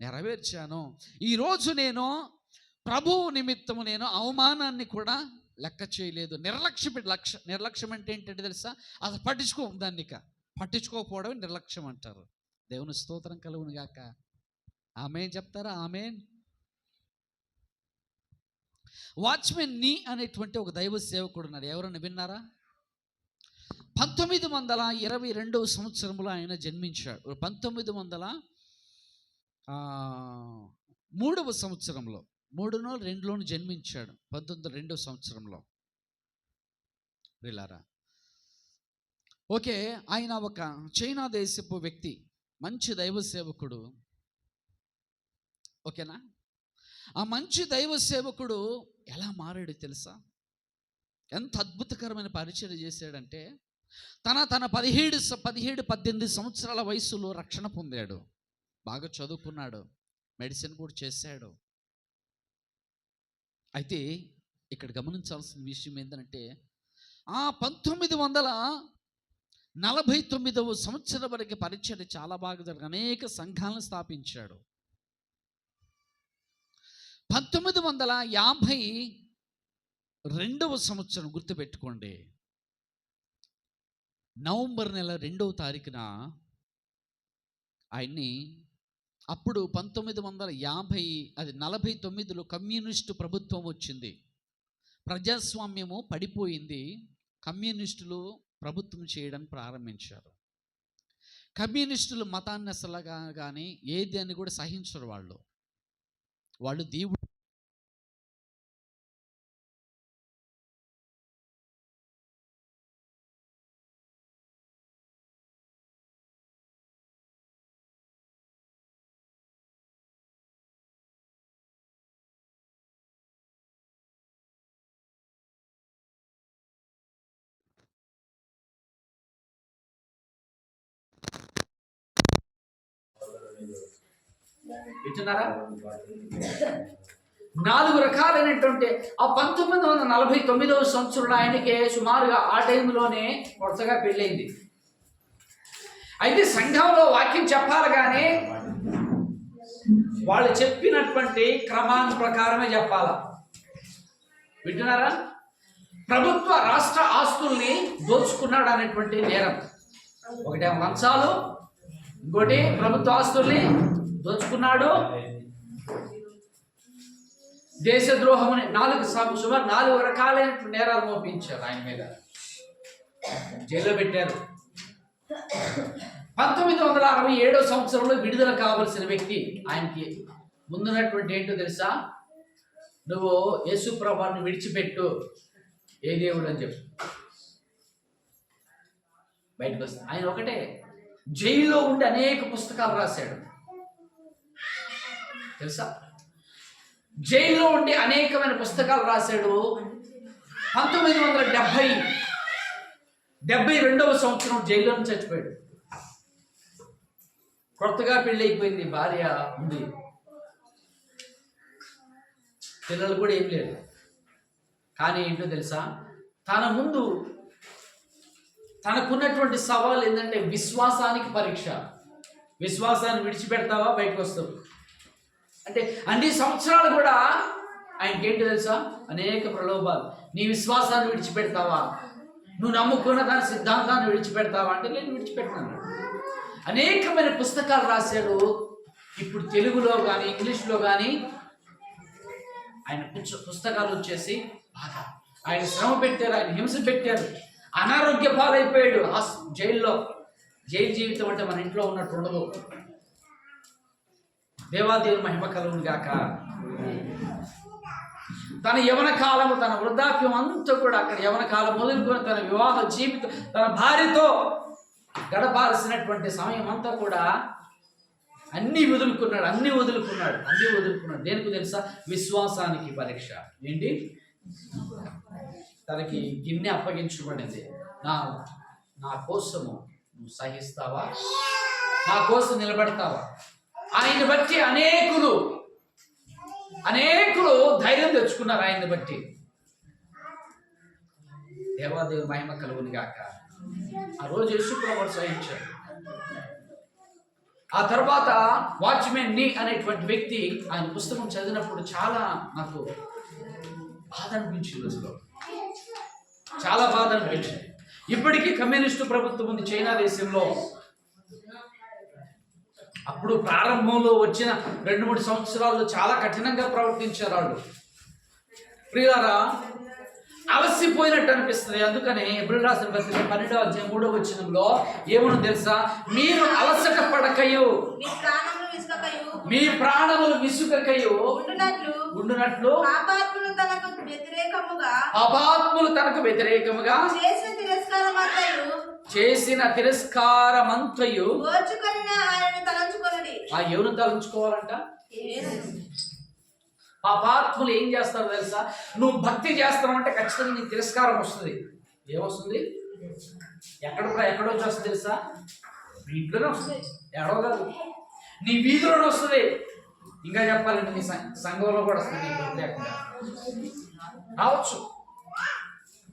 A: నెరవేర్చాను. ఈరోజు నేను ప్రభువు నిమిత్తము నేను అవమానాన్ని కూడా లెక్క చేయలేదు. నిర్లక్ష్యం అంటే ఏంటంటే తెలుసా? అసలు పట్టించుకోకపోవడం నిర్లక్ష్యం అంటారు. దేవుని స్తోత్రం కలుగును గాక. ఆమేన్ చెప్తారా? ఆమేన్. వాచ్మెన్ నీ అనేటువంటి ఒక దైవ సేవకుడు ఉన్నాడు. ఎవరన్నా విన్నారా? 1922 సంవత్సరంలో ఆయన జన్మించాడు. 1903 సంవత్సరంలో, 3-2 జన్మించాడు. 1902 సంవత్సరంలో. వీళ్ళారా, ఓకే. ఆయన ఒక చైనా దేశపు వ్యక్తి, మంచి దైవ సేవకుడు. ఓకేనా? ఆ మంచి దైవ సేవకుడు ఎలా మారాడు తెలుసా? ఎంత అద్భుతకరమైన పరిచయం చేశాడంటే తన 17-18 సంవత్సరాల వయసులో రక్షణ పొందాడు. బాగా చదువుకున్నాడు, మెడిసిన్ కూడా చేశాడు. అయితే ఇక్కడ గమనించాల్సిన విషయం ఏంటంటే ఆ 1949వ సంవత్సరం వరకు పరిచయం చాలా బాగా జరిగి అనేక సంఘాలను స్థాపించాడు. 1952వ సంవత్సరం గుర్తుపెట్టుకోండి, నవంబర్ నెల 2వ తారీఖున ఆయన్ని, అప్పుడు 1949లో కమ్యూనిస్టు ప్రభుత్వం వచ్చింది, ప్రజాస్వామ్యము పడిపోయింది, కమ్యూనిస్టులు ప్రభుత్వం చేయడం ప్రారంభించారు. కమ్యూనిస్టులు మతాన్ని అసలుగా కానీ ఏది అని కూడా సహించరు. వాళ్ళు దేవుడు
C: వింటున్నారా? 4 రకాలైనటువంటి ఆ 1949వ సంవత్సరంలో ఆయనకి సుమారుగా ఆ టైంలోనే వరుసగా పెళ్ళైంది. అయితే సంఘంలో వాక్యం చెప్పాలి కానీ వాళ్ళు చెప్పినటువంటి క్రమాన్ని ప్రకారమే చెప్పాల. వింటున్నారా? ప్రభుత్వ రాష్ట్ర ఆస్తుల్ని దోచుకున్నాడు అనేటువంటి నేరం. ఒకటేమో లంచాలు, ఇంకోటి ప్రభుత్వ ఆస్తుల్ని దోచుకున్నాడు, దేశద్రోహం అని సుమారు 4 రకాలైన నేరాలు మోపించారు ఆయన మీద, జైల్లో పెట్టారు. 1967వ సంవత్సరంలో విడుదల కావలసిన వ్యక్తి, ఆయనకి ముందున్నటువంటి ఏంటో తెలుసా? నువ్వు యేసు ప్రభువుని విడిచిపెట్టు, ఏ దేవుడు అని చెప్పు, బయటకు వస్తా. ఆయన ఒకటే జైల్లో ఉండి అనేక పుస్తకాలు రాశాడు తెలుసా? జైల్లో ఉండి అనేకమైన పుస్తకాలు రాశాడు. 1972వ సంవత్సరం జైల్లోనే చచ్చిపోయాడు. కొత్తగా పెళ్ళి అయిపోయింది, భార్య ఉంది, పిల్లలు కూడా ఏం లేదు. కానీ ఏంటో తెలుసా? తన ముందు తనకున్నటువంటి సవాల్ ఏంటంటే విశ్వాసానికి పరీక్ష. విశ్వాసాన్ని విడిచిపెడతావా, బయటకు వస్తావు అంటే అన్ని సంవత్సరాలు కూడా ఆయనకేంటి తెలుసా? అనేక ప్రలోభాలు. నీ విశ్వాసాన్ని విడిచిపెడతావా, నువ్వు నమ్ముకున్న దాని సిద్ధాంతాన్ని విడిచిపెడతావా అంటే నేను విడిచిపెట్టాను. అనేకమైన పుస్తకాలు రాశాడు. ఇప్పుడు తెలుగులో కానీ ఇంగ్లీష్లో కానీ ఆయన పుస్తకాలు వచ్చేసి బాగా ఆయన శ్రమ పెట్టారు, ఆయన హింస పెట్టారు, అనారోగ్య పాలైపోయాడు జైల్లో. జైలు జీవితం అంటే మన ఇంట్లో ఉన్నట్టు ఉండదు. దేవాదేవుని మహిమ కలుగును గాక. తన యవన కాలము, తన వృద్ధాప్యం అంతా కూడా అక్కడ యవన కాలం మొదలుకొని తన వివాహ జీవితం, తన భార్యతో గడపాల్సినటువంటి సమయం అంతా కూడా అన్నీ వదులుకున్నాడు. దేనికి తెలుసా? విశ్వాసానికి పరీక్ష. ఏంటి? తనకి గిన్నె అప్పగించబడింది. నా కోసము నువ్వు సహిస్తావా, నా కోసం నిలబడతావా? ఆయన్ని బట్టి అనేకులు ధైర్యం తెచ్చుకున్నారు. ఆయన్ని బట్టి దేవాదేవుని మహిమ కలుగును గాక. ఆ రోజు యేసుప్రభువు సహించాడు. ఆ తర్వాత వాచ్మెన్ నీ అనేటువంటి వ్యక్తి ఆయన పుస్తకం చదివినప్పుడు చాలా నాకు బాధ అనిపించింది. అసలు చాలా బాధ అనిపించింది. ఇప్పటికీ కమ్యూనిస్టు ప్రభుత్వం ఉంది చైనా దేశంలో. అప్పుడు ప్రారంభంలో వచ్చిన 2-3 సంవత్సరాల్లో చాలా కఠినంగా ప్రవర్తించారు వాళ్ళు. ప్రియులారా, అలసిపోయినట్టు అనిపిస్తుంది. అందుకనే ఎబ్రిల్ రాసిన పత్రిక 12వ అధ్యాయం 3వ వచనంలో ఏమని తెలుసా? మీరు అలసట పడకయు, మీ ప్రాణములు విసుకకయు ఉండునట్లు పాపాత్ములు తనకు వ్యతిరేకముగా చేసిన తిరస్కారమంతయు ఆ ఎవరు తలంచుకోవాలంట? పాపాత్ములు ఏం చేస్తారో తెలుసా? నువ్వు భక్తి చేస్తావు అంటే ఖచ్చితంగా నీకు తిరస్కారం వస్తుంది. ఏమొస్తుంది? ఎక్కడో వస్తుంది తెలుసా? మీ ఇంట్లోనే వస్తుంది, ఎక్కడో కాదు, నీ వీధిలోనే వస్తుంది. ఇంకా చెప్పాలంటే మీ సంఘంలో కూడా వస్తుంది లేకుండా రావచ్చు.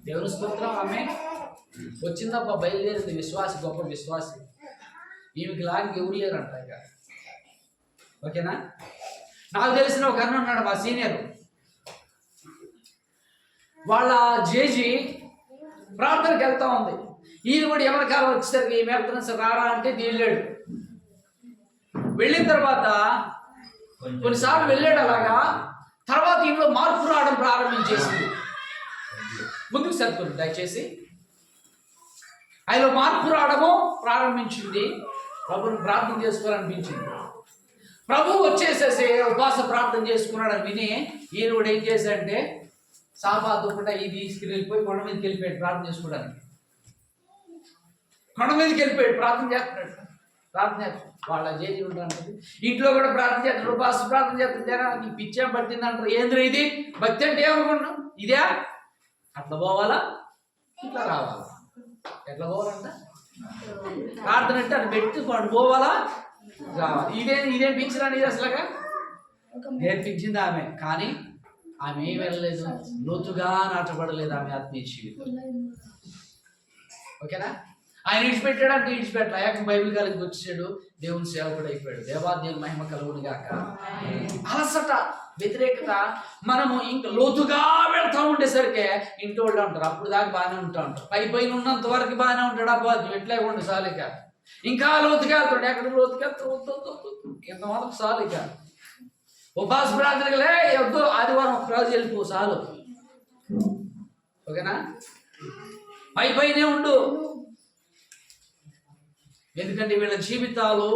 C: దేవుని స్తోత్రం. ఆమె వచ్చిందబ్బా, బయలుదేరింది విశ్వాసి, గొప్ప విశ్వాసి. ఈమెకి లాగి ఎవరు లేరంట ఇక. ఓకేనా? నాకు తెలిసిన ఒక అన్న ఉన్నాడు, మా సీనియర్. వాళ్ళ జేజీ ప్రార్థనకి వెళ్తా ఉంది. ఈయన కూడా ఎవరి కాలం వచ్చేసరికి ఈమె వెళ్తున్నా సార్ రారా అంటే వెళ్ళాడు. వెళ్ళిన తర్వాత కొన్నిసార్లు వెళ్ళాడు అలాగా. తర్వాత ఇంట్లో మార్పు రావడం ప్రారంభించేసింది. ముందుకు సరుకుని దయచేసి ఆయనలో మార్పు రావడము ప్రారంభించింది. ప్రభుని ప్రార్థన చేసుకోవాలనిపించింది. ప్రభు వచ్చేసేసి ఉపవాస ప్రార్థన చేసుకున్నాడని విని ఈయన కూడా ఏం చేశాడంటే సాబాతు ఒకట ఇది తీసుకుని వెళ్ళిపోయి కొండ మీదకి వెళ్ళిపోయాడు ప్రార్థన చేసుకోవడానికి. కొండ మీదకి వెళ్ళిపోయాడు ప్రార్థన చేస్తున్నాడు. ప్రార్థన చేస్తాడు. వాళ్ళ జేజీ ఉంటాడు, ఇంట్లో కూడా ప్రార్థన చేస్తాడు, ఉపవాస ప్రార్థన చేస్తాడు. జనానికి పిచ్చేం పట్టింది అంటారు. ఏంద్ర ఇది భక్తి అంటే ఏమనుకున్నాం? ఇదే అట్లా పోవాలా ఇట్లా రావాలా? ఎట్లా పోవాలంట? ప్రార్థన అంటే అది పెట్టి వాడు పోవాలా రావాలి. ఇదేం పిచ్చిరాని ఇది అసలుగా నేర్పించింది ఆమె. కానీ ఆమె ఏం వెళ్ళలేదు, లోతుగా నాటబడలేదు ఆమె ఆత్మీయ జీవితం. ఓకేనా? ఆయన విడిచిపెట్టాడు అంటే విడిచిపెట్టాలి. ఏకం బైబిల్ కాలేజీకి వచ్చాడు, దేవుని సేవకుడు అయిపోయాడు. దేవాదేవుని మహిమ కలుగును గాక. అలసట, వ్యతిరేకత, మనము ఇంకా లోతుగా వెళ్తా ఉండేసరికి ఇంటి వాళ్ళు ఉంటారు అప్పుడు దాకా బాగానే ఉంటా ఉంటారు. పైన ఉన్నంత వరకు బాగానే ఉంటాడు. అబ్బా ఎట్లా ఉండి సాలిక ఇంకా లోతుగా వెళ్తాడు. ఎక్కడ లోతుగా ఇంతమాత్రం సాలిక ఉపవాస ప్రార్థనలే వద్దు, ఆదివారం ఒక రోజు వెళ్ళిపో చాలు. ఓకేనా? పైనే ఉండు. ఎందుకంటే వీళ్ళ జీవితాలు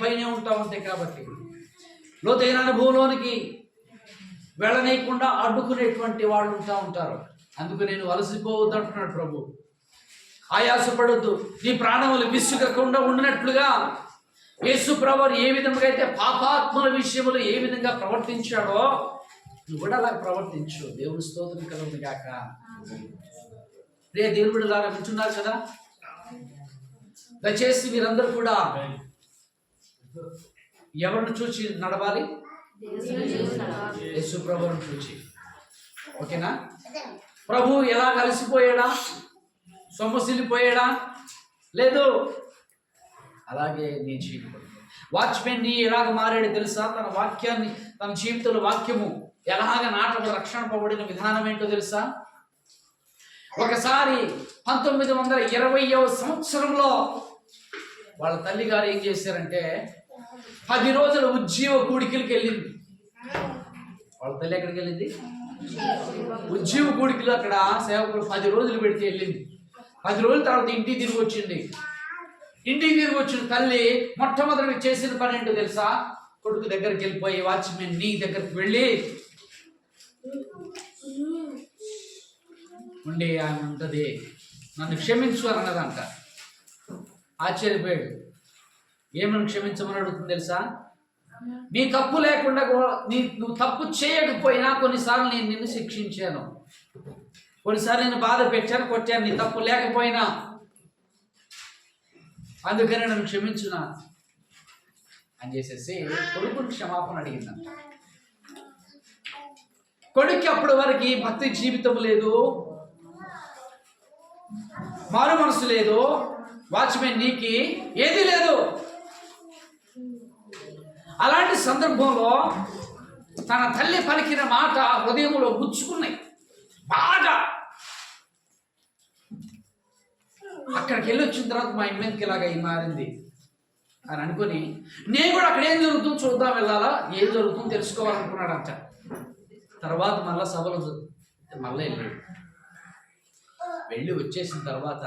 C: పైనే ఉంటా ఉంటాయి కాబట్టి లోతైన అనుభవంలోనికి వెళ్ళనీయకుండా అడ్డుకునేటువంటి వాళ్ళు ఉంటారు. అందుకు నేను అలసిపోవద్దు అంటున్నాడు ప్రభు. ఆయాసపడొద్దు, నీ ప్రాణములు విసుగకుండా ఉండినట్లుగా యేసు ప్రభువు ఏ విధంగా అయితే పాపాత్ముల విషయములు ఏ విధంగా ప్రవర్తించాడో నువ్వు కూడా అలా ప్రవర్తించు. దేవుని స్తోత్రం కలుగును గాక. ప్రియ దేవుని బిడ్డలారా వింటున్నారు కదా? దయచేసి మీరందరూ కూడా ఎవరిని చూసి నడవాలి? యేసు ప్రభువును చూసి. ఓకేనా? ప్రభు ఎలా కలిసిపోయాడా, సొమ్మసిల్లిపోయాడా? లేదు. అలాగే నీ జీవితం. వాచ్మెన్ నీ ఎలాగ మారాడు తెలుసా? తన వాక్యాన్ని, తన జీవితంలో వాక్యము ఎలాగ నాటకు రక్షణ పబడిన విధానం ఏంటో తెలుసా? ఒకసారి 1920వ సంవత్సరంలో వాళ్ళ తల్లి గారు ఏం చేశారంటే 10 రోజుల ఉజ్జీవ కూడికలకి వెళ్ళింది. వాళ్ళ తల్లి ఎక్కడికి వెళ్ళింది? ఉజ్జీవ కూడికలు. అక్కడ సేవకుడు 10 రోజులు పెడితే వెళ్ళింది. 10 రోజుల తర్వాత ఇంటికి తిరిగి వచ్చింది. ఇంటికి తిరిగి వచ్చిన తల్లి మొట్టమొదటి చేసిన పని ఏంటో తెలుసా? కొడుకు దగ్గరికి వెళ్ళిపోయి వాచ్మెన్ నీ దగ్గరికి వెళ్ళి ఉండి ఆమె ఉంటుంది, నన్ను క్షమించు అన్నదంట. ఆశ్చర్యపోయాడు. ఏమని క్షమించమని అడుగుతుంది తెలుసా? నీ తప్పు లేకుండా నువ్వు తప్పు చేయకపోయినా కొన్నిసార్లు నేను నిన్ను శిక్షించాను, కొన్నిసార్లు నేను బాధ పెట్టాను, కొట్టాను, నీ తప్పు లేకపోయినా, అందుకనే నన్ను క్షమించునా అని చేసేసి కొడుకుని క్షమాపణ అడిగిందంట. కొడుక్కి అప్పటి వరకు భక్తి జీవితం లేదు, మారు మనసు లేదు, వాచ్మెన్ నీకి ఏది లేదు. అలాంటి సందర్భంలో తన తల్లి పలికిన మాట హృదయంలో గుచ్చుకున్నాయి బాగా. అక్కడికి వెళ్ళి వచ్చిన తర్వాత మా ఇమ్మకి ఇలాగా మారింది అని అనుకుని నేను కూడా అక్కడ ఏం జరుగుతుందో చూద్దాం, వెళ్ళాలా, ఏం జరుగుతుందో తెలుసుకోవాలనుకున్నాడంట. తర్వాత మళ్ళా సభలు మళ్ళీ వెళ్ళాడు. వెళ్ళి వచ్చేసిన తర్వాత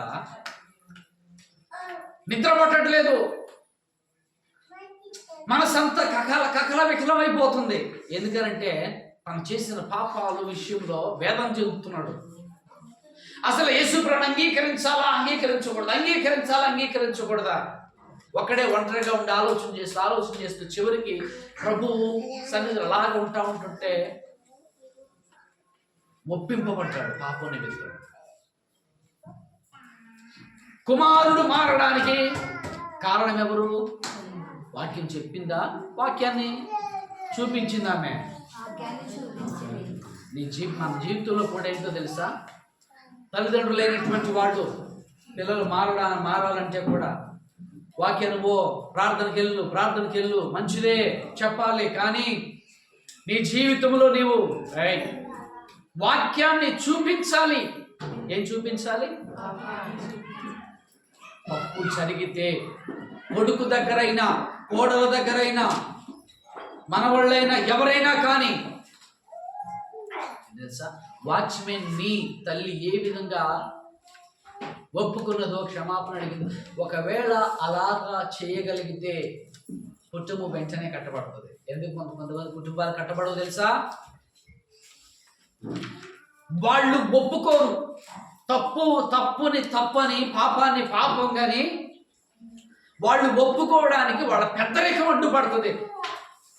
C: నిద్ర పట్టట్లేదు, మనసంతా కకల వికలమైపోతుంది. ఎందుకనంటే తను చేసిన పాపాల విషయంలో వేదన చెబుతున్నాడు. అసలు యేసు ప్రభువుని అంగీకరించాలా అంగీకరించకూడదా? ఒక్కడే ఒంటరిగా ఉండి ఆలోచన చేస్తూ చివరికి ప్రభువు సన్నిధిలో అలాగా ఉంటుంటే ఒప్పింపబడ్డాడు పాపం నిమిత్తం. కుమారుడు మారడానికి కారణం ఎవరు? వాక్యం చెప్పిందా? వాక్యాన్ని చూపించింది ఆమె.
B: వాక్యాన్ని చూపించింది.
C: మన జీవితంలో కూడా ఏంటో తెలుసా, తల్లిదండ్రులు లేనటువంటి వాళ్ళు పిల్లలు మారాలంటే కూడా వాక్యాన్ని ప్రార్థనకి వెళ్ళు మంచిదే చెప్పాలి, కానీ నీ జీవితంలో నీవు వాక్యాన్ని చూపించాలి. ఏం చూపించాలి? తప్పు జరిగితే కొడుకు దగ్గరైనా కోడల దగ్గరైనా మనవాళ్ళైనా ఎవరైనా కానీ తెలుసా, వాచ్మెన్ ని తల్లి ఏ విధంగా ఒప్పుకున్నదో, క్షమాపణ అడిగిందో, ఒకవేళ అలాగా చేయగలిగితే కుటుంబం వెంటనే కట్టబడుతుంది. ఎందుకు కొంతమంది కుటుంబాలు కట్టబడవు తెలుసా? వాళ్ళు ఒప్పుకోరు. తప్పని పాపాన్ని పాపంగాని వాళ్ళు ఒప్పుకోవడానికి వాళ్ళ పెద్దరికం అడ్డుపడుతుంది.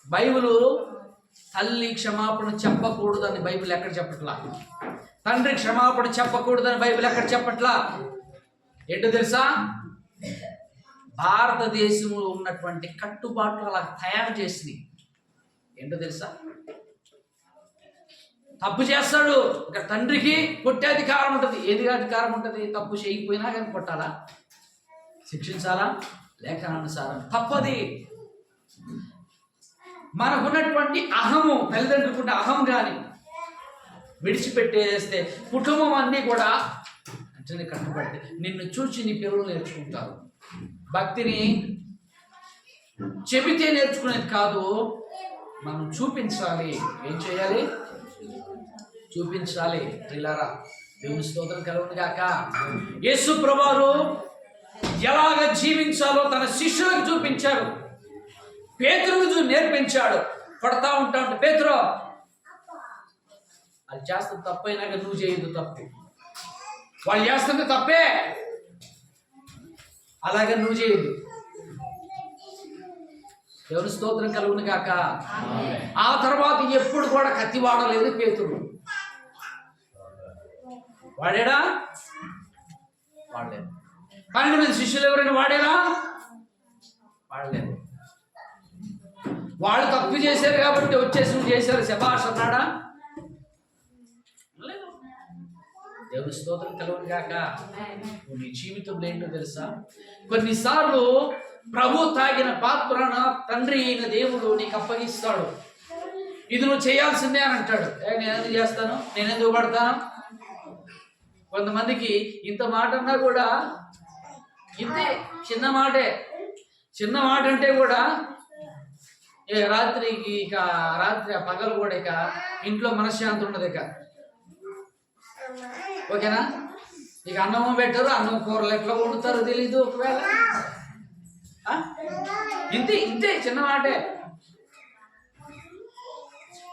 C: బైబిలు తల్లి క్షమాపణ చెప్పకూడదని బైబిల్ ఎక్కడ చెప్పట్లా, తండ్రి క్షమాపణ చెప్పకూడదని బైబిల్ ఎక్కడ చెప్పట్లా. ఏంటో తెలుసా, భారతదేశంలో ఉన్నటువంటి కట్టుబాట్లు అలా తయారు చేసినాయి. ఏంటో తెలుసా, తప్పు చేస్తాడు ఇక తండ్రికి కొట్టే అధికారం ఉంటుంది. ఏది అధికారం ఉంటుంది? తప్పు చేయకపోయినా కానీ కొట్టాలా, శిక్షించాలా, లేఖనానుసారం తప్పది. మనకున్నటువంటి అహము, తల్లిదండ్రులకున్న అహం కానీ విడిచిపెట్టేస్తే కుటుంబం అన్నీ కూడా అంటే కట్టుబడితే నిన్ను చూసి నీ పిల్లలు నేర్చుకుంటారు. భక్తిని చెబితే నేర్చుకునేది కాదు, మనం చూపించాలి. ఏం చేయాలి? చూపించాలి. ప్రియులారా, దేవుని స్తోత్రం కలుగును గాక. యేసు ప్రభువారు ఎలాగ జీవించాలో తన శిష్యులకు చూపించారు, పేతురుకు నేర్పించాడు. కొడతా ఉంటా ఉంటే, పేతురు అది చేస్తుంది తప్పైనాక నువ్వు చేయదు తప్పు, వాళ్ళు చేస్తుంది తప్పే, అలాగే నువ్వు చేయదు. దేవుని స్తోత్రం కలుగును గాక. ఆ తర్వాత ఎప్పుడు కూడా కత్తి వాడలేదు పేతురు. వాడాడా? వాడలేదు. 12 మంది శిష్యులు ఎవరైనా వాడారా? వాడలేదు. వాళ్ళు తప్పు చేశారు కాబట్టి వచ్చేసి నువ్వు చేశారు శభాష్ అన్నాడా? దేవుని స్తోత్రం కలుగును గాక. నీ జీవితంలో ఏంటో తెలుసా, కొన్నిసార్లు ప్రభు తాగిన పాత్రన తండ్రి అయిన దేవుడు నీకు అప్పగిస్తాడు. ఇది నువ్వు చేయాల్సిందే అని అంటాడు. నేనెందుకు చేస్తాను, నేనెందుకు పడతాను? కొంతమందికి ఇంత మాట అన్నా కూడా ఇంతే, చిన్న మాట అంటే కూడా రాత్రికి రాత్రి పగలు కూడా ఇక ఇంట్లో మనశ్శాంతి ఉండదు. ఇక ఓకేనా? ఇక అన్నము పెట్టరు, అన్నం కూరలు ఎట్లా వండుతారో తెలీదు. ఒకవేళ ఇంతే చిన్న మాటే.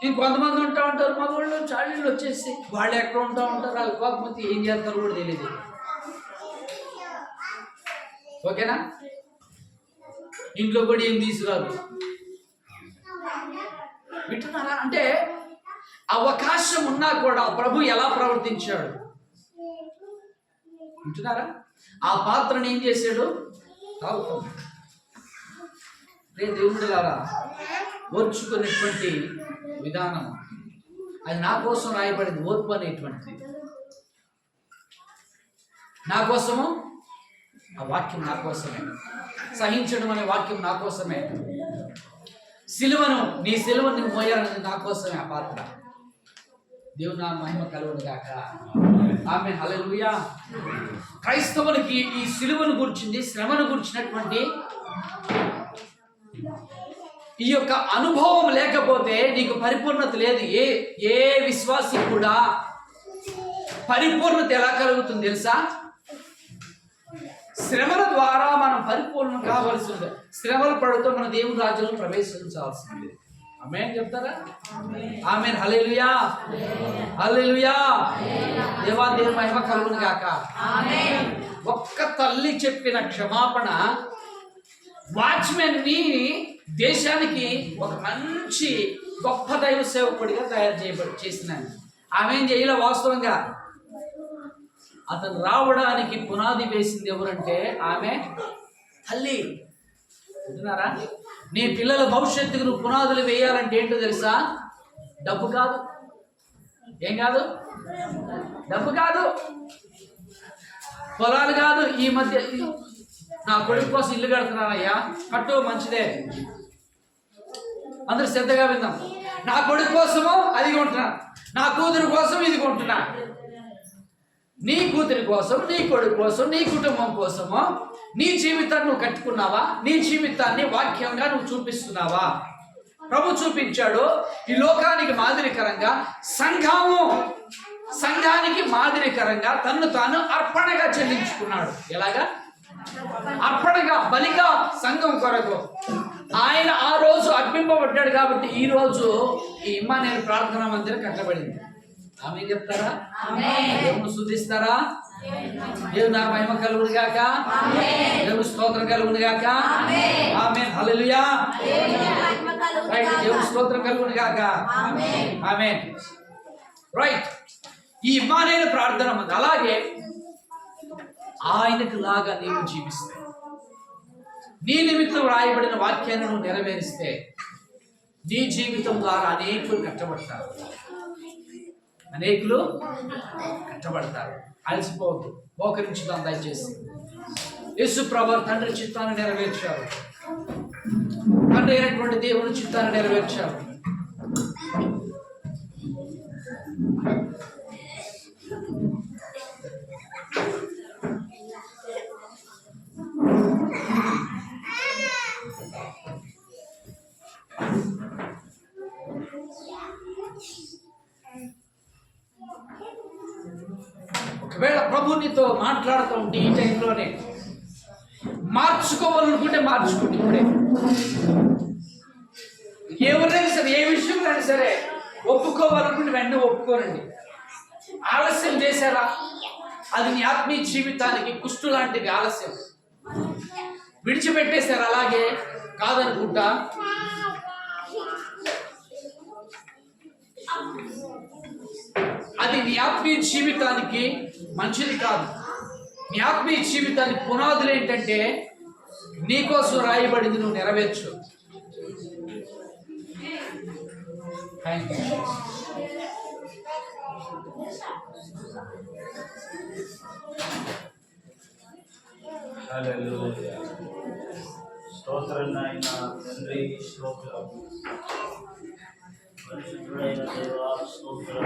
C: ఇంకొంతమంది ఉంటా ఉంటారు మగవాళ్ళు, చాళీళ్ళు వచ్చేసి వాళ్ళు ఎక్కడ ఉంటా ఉంటారు, వాళ్ళు కాకపోతే ఏం చేస్తారో కూడా తెలియదు. ఓకేనా? ఇంట్లో కూడా ఏం తీసుకురాదు. వింటున్నారా? అంటే అవకాశం ఉన్నా కూడా ప్రభు ఎలా ప్రవర్తించాడు వింటున్నారా? ఆ పాత్రను ఏం చేశాడు? దేవుడులారా, ఓర్చుకునేటువంటి విధానం అది నా కోసం రాయబడింది. ఓర్పు అనేటువంటిది నా కోసము, ఆ వాక్యం నా కోసమే. సహించడం అనే వాక్యం నా కోసమే. నీ సిలువను మోయాలనేది నా కోసమే ఆ పాత్ర. దేవుని నా మహిమ కలుగును గాక. ఆమేన్, హల్లెలూయా. క్రైస్తవులకి ఈ సిలువను గురించింది, శ్రమను గురించినటువంటి ఈ యొక్క అనుభవం లేకపోతే నీకు పరిపూర్ణత లేదు. ఏ విశ్వాసి కూడా పరిపూర్ణత ఎలా కలుగుతుంది తెలుసా? శ్రమల ద్వారా మనం పరిపూర్ణం కావాల్సింది. శ్రమలు పడుతూ మన దేవుని రాజ్యంలో ప్రవేశించాల్సింది. ఆమేన్ చెప్తారా? ఆమేన్, హల్లెలూయా, హల్లెలూయా. దేవాదేవుని మహిమ కలుగును గాక. ఒక్క తల్లి చెప్పిన క్షమాపణ వాచ్మెన్ ని దేశానికి ఒక మంచి గొప్ప దైవ సేవకుడిగా తయారు చేసినాను. ఆమె ఏం చేయలే. వాస్తవంగా అతను రావడానికి పునాది వేసింది ఎవరంటే ఆమె తల్లి. వింటున్నారా? నీ పిల్లల భవిష్యత్తుకు నువ్వు పునాదులు వేయాలంటే ఏంటో తెలుసా? డబ్బు కాదు. ఏం కాదు? డబ్బు కాదు, పొలాలు కాదు. ఈ మధ్య నా కొడుకు కోసం ఇల్లు కడుతున్నానయ్యా, కట్టు, మంచిదే. అందరూ శ్రద్ధగా విందాం. నా కొడుకు కోసము అది కొంటున్నా, నా కూతురు కోసం ఇది కొంటున్నా. నీ కూతురి కోసం, నీ కొడుకు కోసం, నీ కుటుంబం కోసము నీ జీవితాన్ని నువ్వు కట్టుకున్నావా? నీ జీవితాన్ని వాక్యంగా నువ్వు చూపిస్తున్నావా? ప్రభు చూపించాడు ఈ లోకానికి మాదిరికరంగా, సంఘానికి మాదిరికరంగా తన్ను తాను అర్పణగా చెల్లించుకున్నాడు. ఎలాగా? అర్పణగా, బలిగా, సంఘం కొరకు ఆయన ఆ రోజు అర్పింపబడ్డాడు. కాబట్టి ఈ రోజు ఈ ఇమ్మానుయేలు ప్రార్థనా మందిరం కట్టబడింది. ఆమె చెప్తారా? దేవుని స్తుతిస్తారా? దేవుని నా మహిమ కలుగును గాక, దేవుని స్తోత్రం కలుగును గాక. ఆమేన్, హల్లెలూయా. రైట్, దేవుని స్తోత్రం కలుగును గాక. ఆమేన్. రైట్, ఈ ఇమ్మానుయేలు ప్రార్థన మందిరం అలాగే ఆయనకు లాగా నీవు జీవిస్తే, నీ నిమిత్తం రాయబడిన వాక్యాన్ని నువ్వు నెరవేరిస్తే నీ జీవితం ద్వారా అనేకులు కట్టబడతారు. అలసిపోవద్దు, మోకరించుదాం దయచేసి. యేసు ప్రభువు తండ్రి చిత్తాన్ని నెరవేర్చారు, తండ్రి అయినటువంటి దేవుని చిత్తాన్ని నెరవేర్చారు. ఒకవేళ ప్రభు నీతో మాట్లాడుతూ ఉంటే ఈ టైంలోనే మార్చుకోవాలనుకుంటే మార్చుకోండి. ఇప్పుడే ఎవరైనా సరే, ఏ విషయంలో సరే ఒప్పుకోవాలనుకుంటే వెంటనే ఒప్పుకోనండి. ఆలస్యం చేశారా, అది నీ ఆత్మీయ జీవితానికి కుష్టు లాంటిది. ఆలస్యం విడిచిపెట్టేశారు, అలాగే కాదనుకుంటా. అది నీ ఆత్మీయ జీవితానికి మంచిది కాదు. నీ ఆత్మీయ జీవితానికి పునాదులు ఏంటంటే నీకోసం రాయబడింది నువ్వు నెరవేర్చు.
D: హల్లెలూయా. స్తోత్రం నాయనా తండ్రి, స్తోత్రం. పరిశుద్ధుడైన దేవా స్తోత్రం.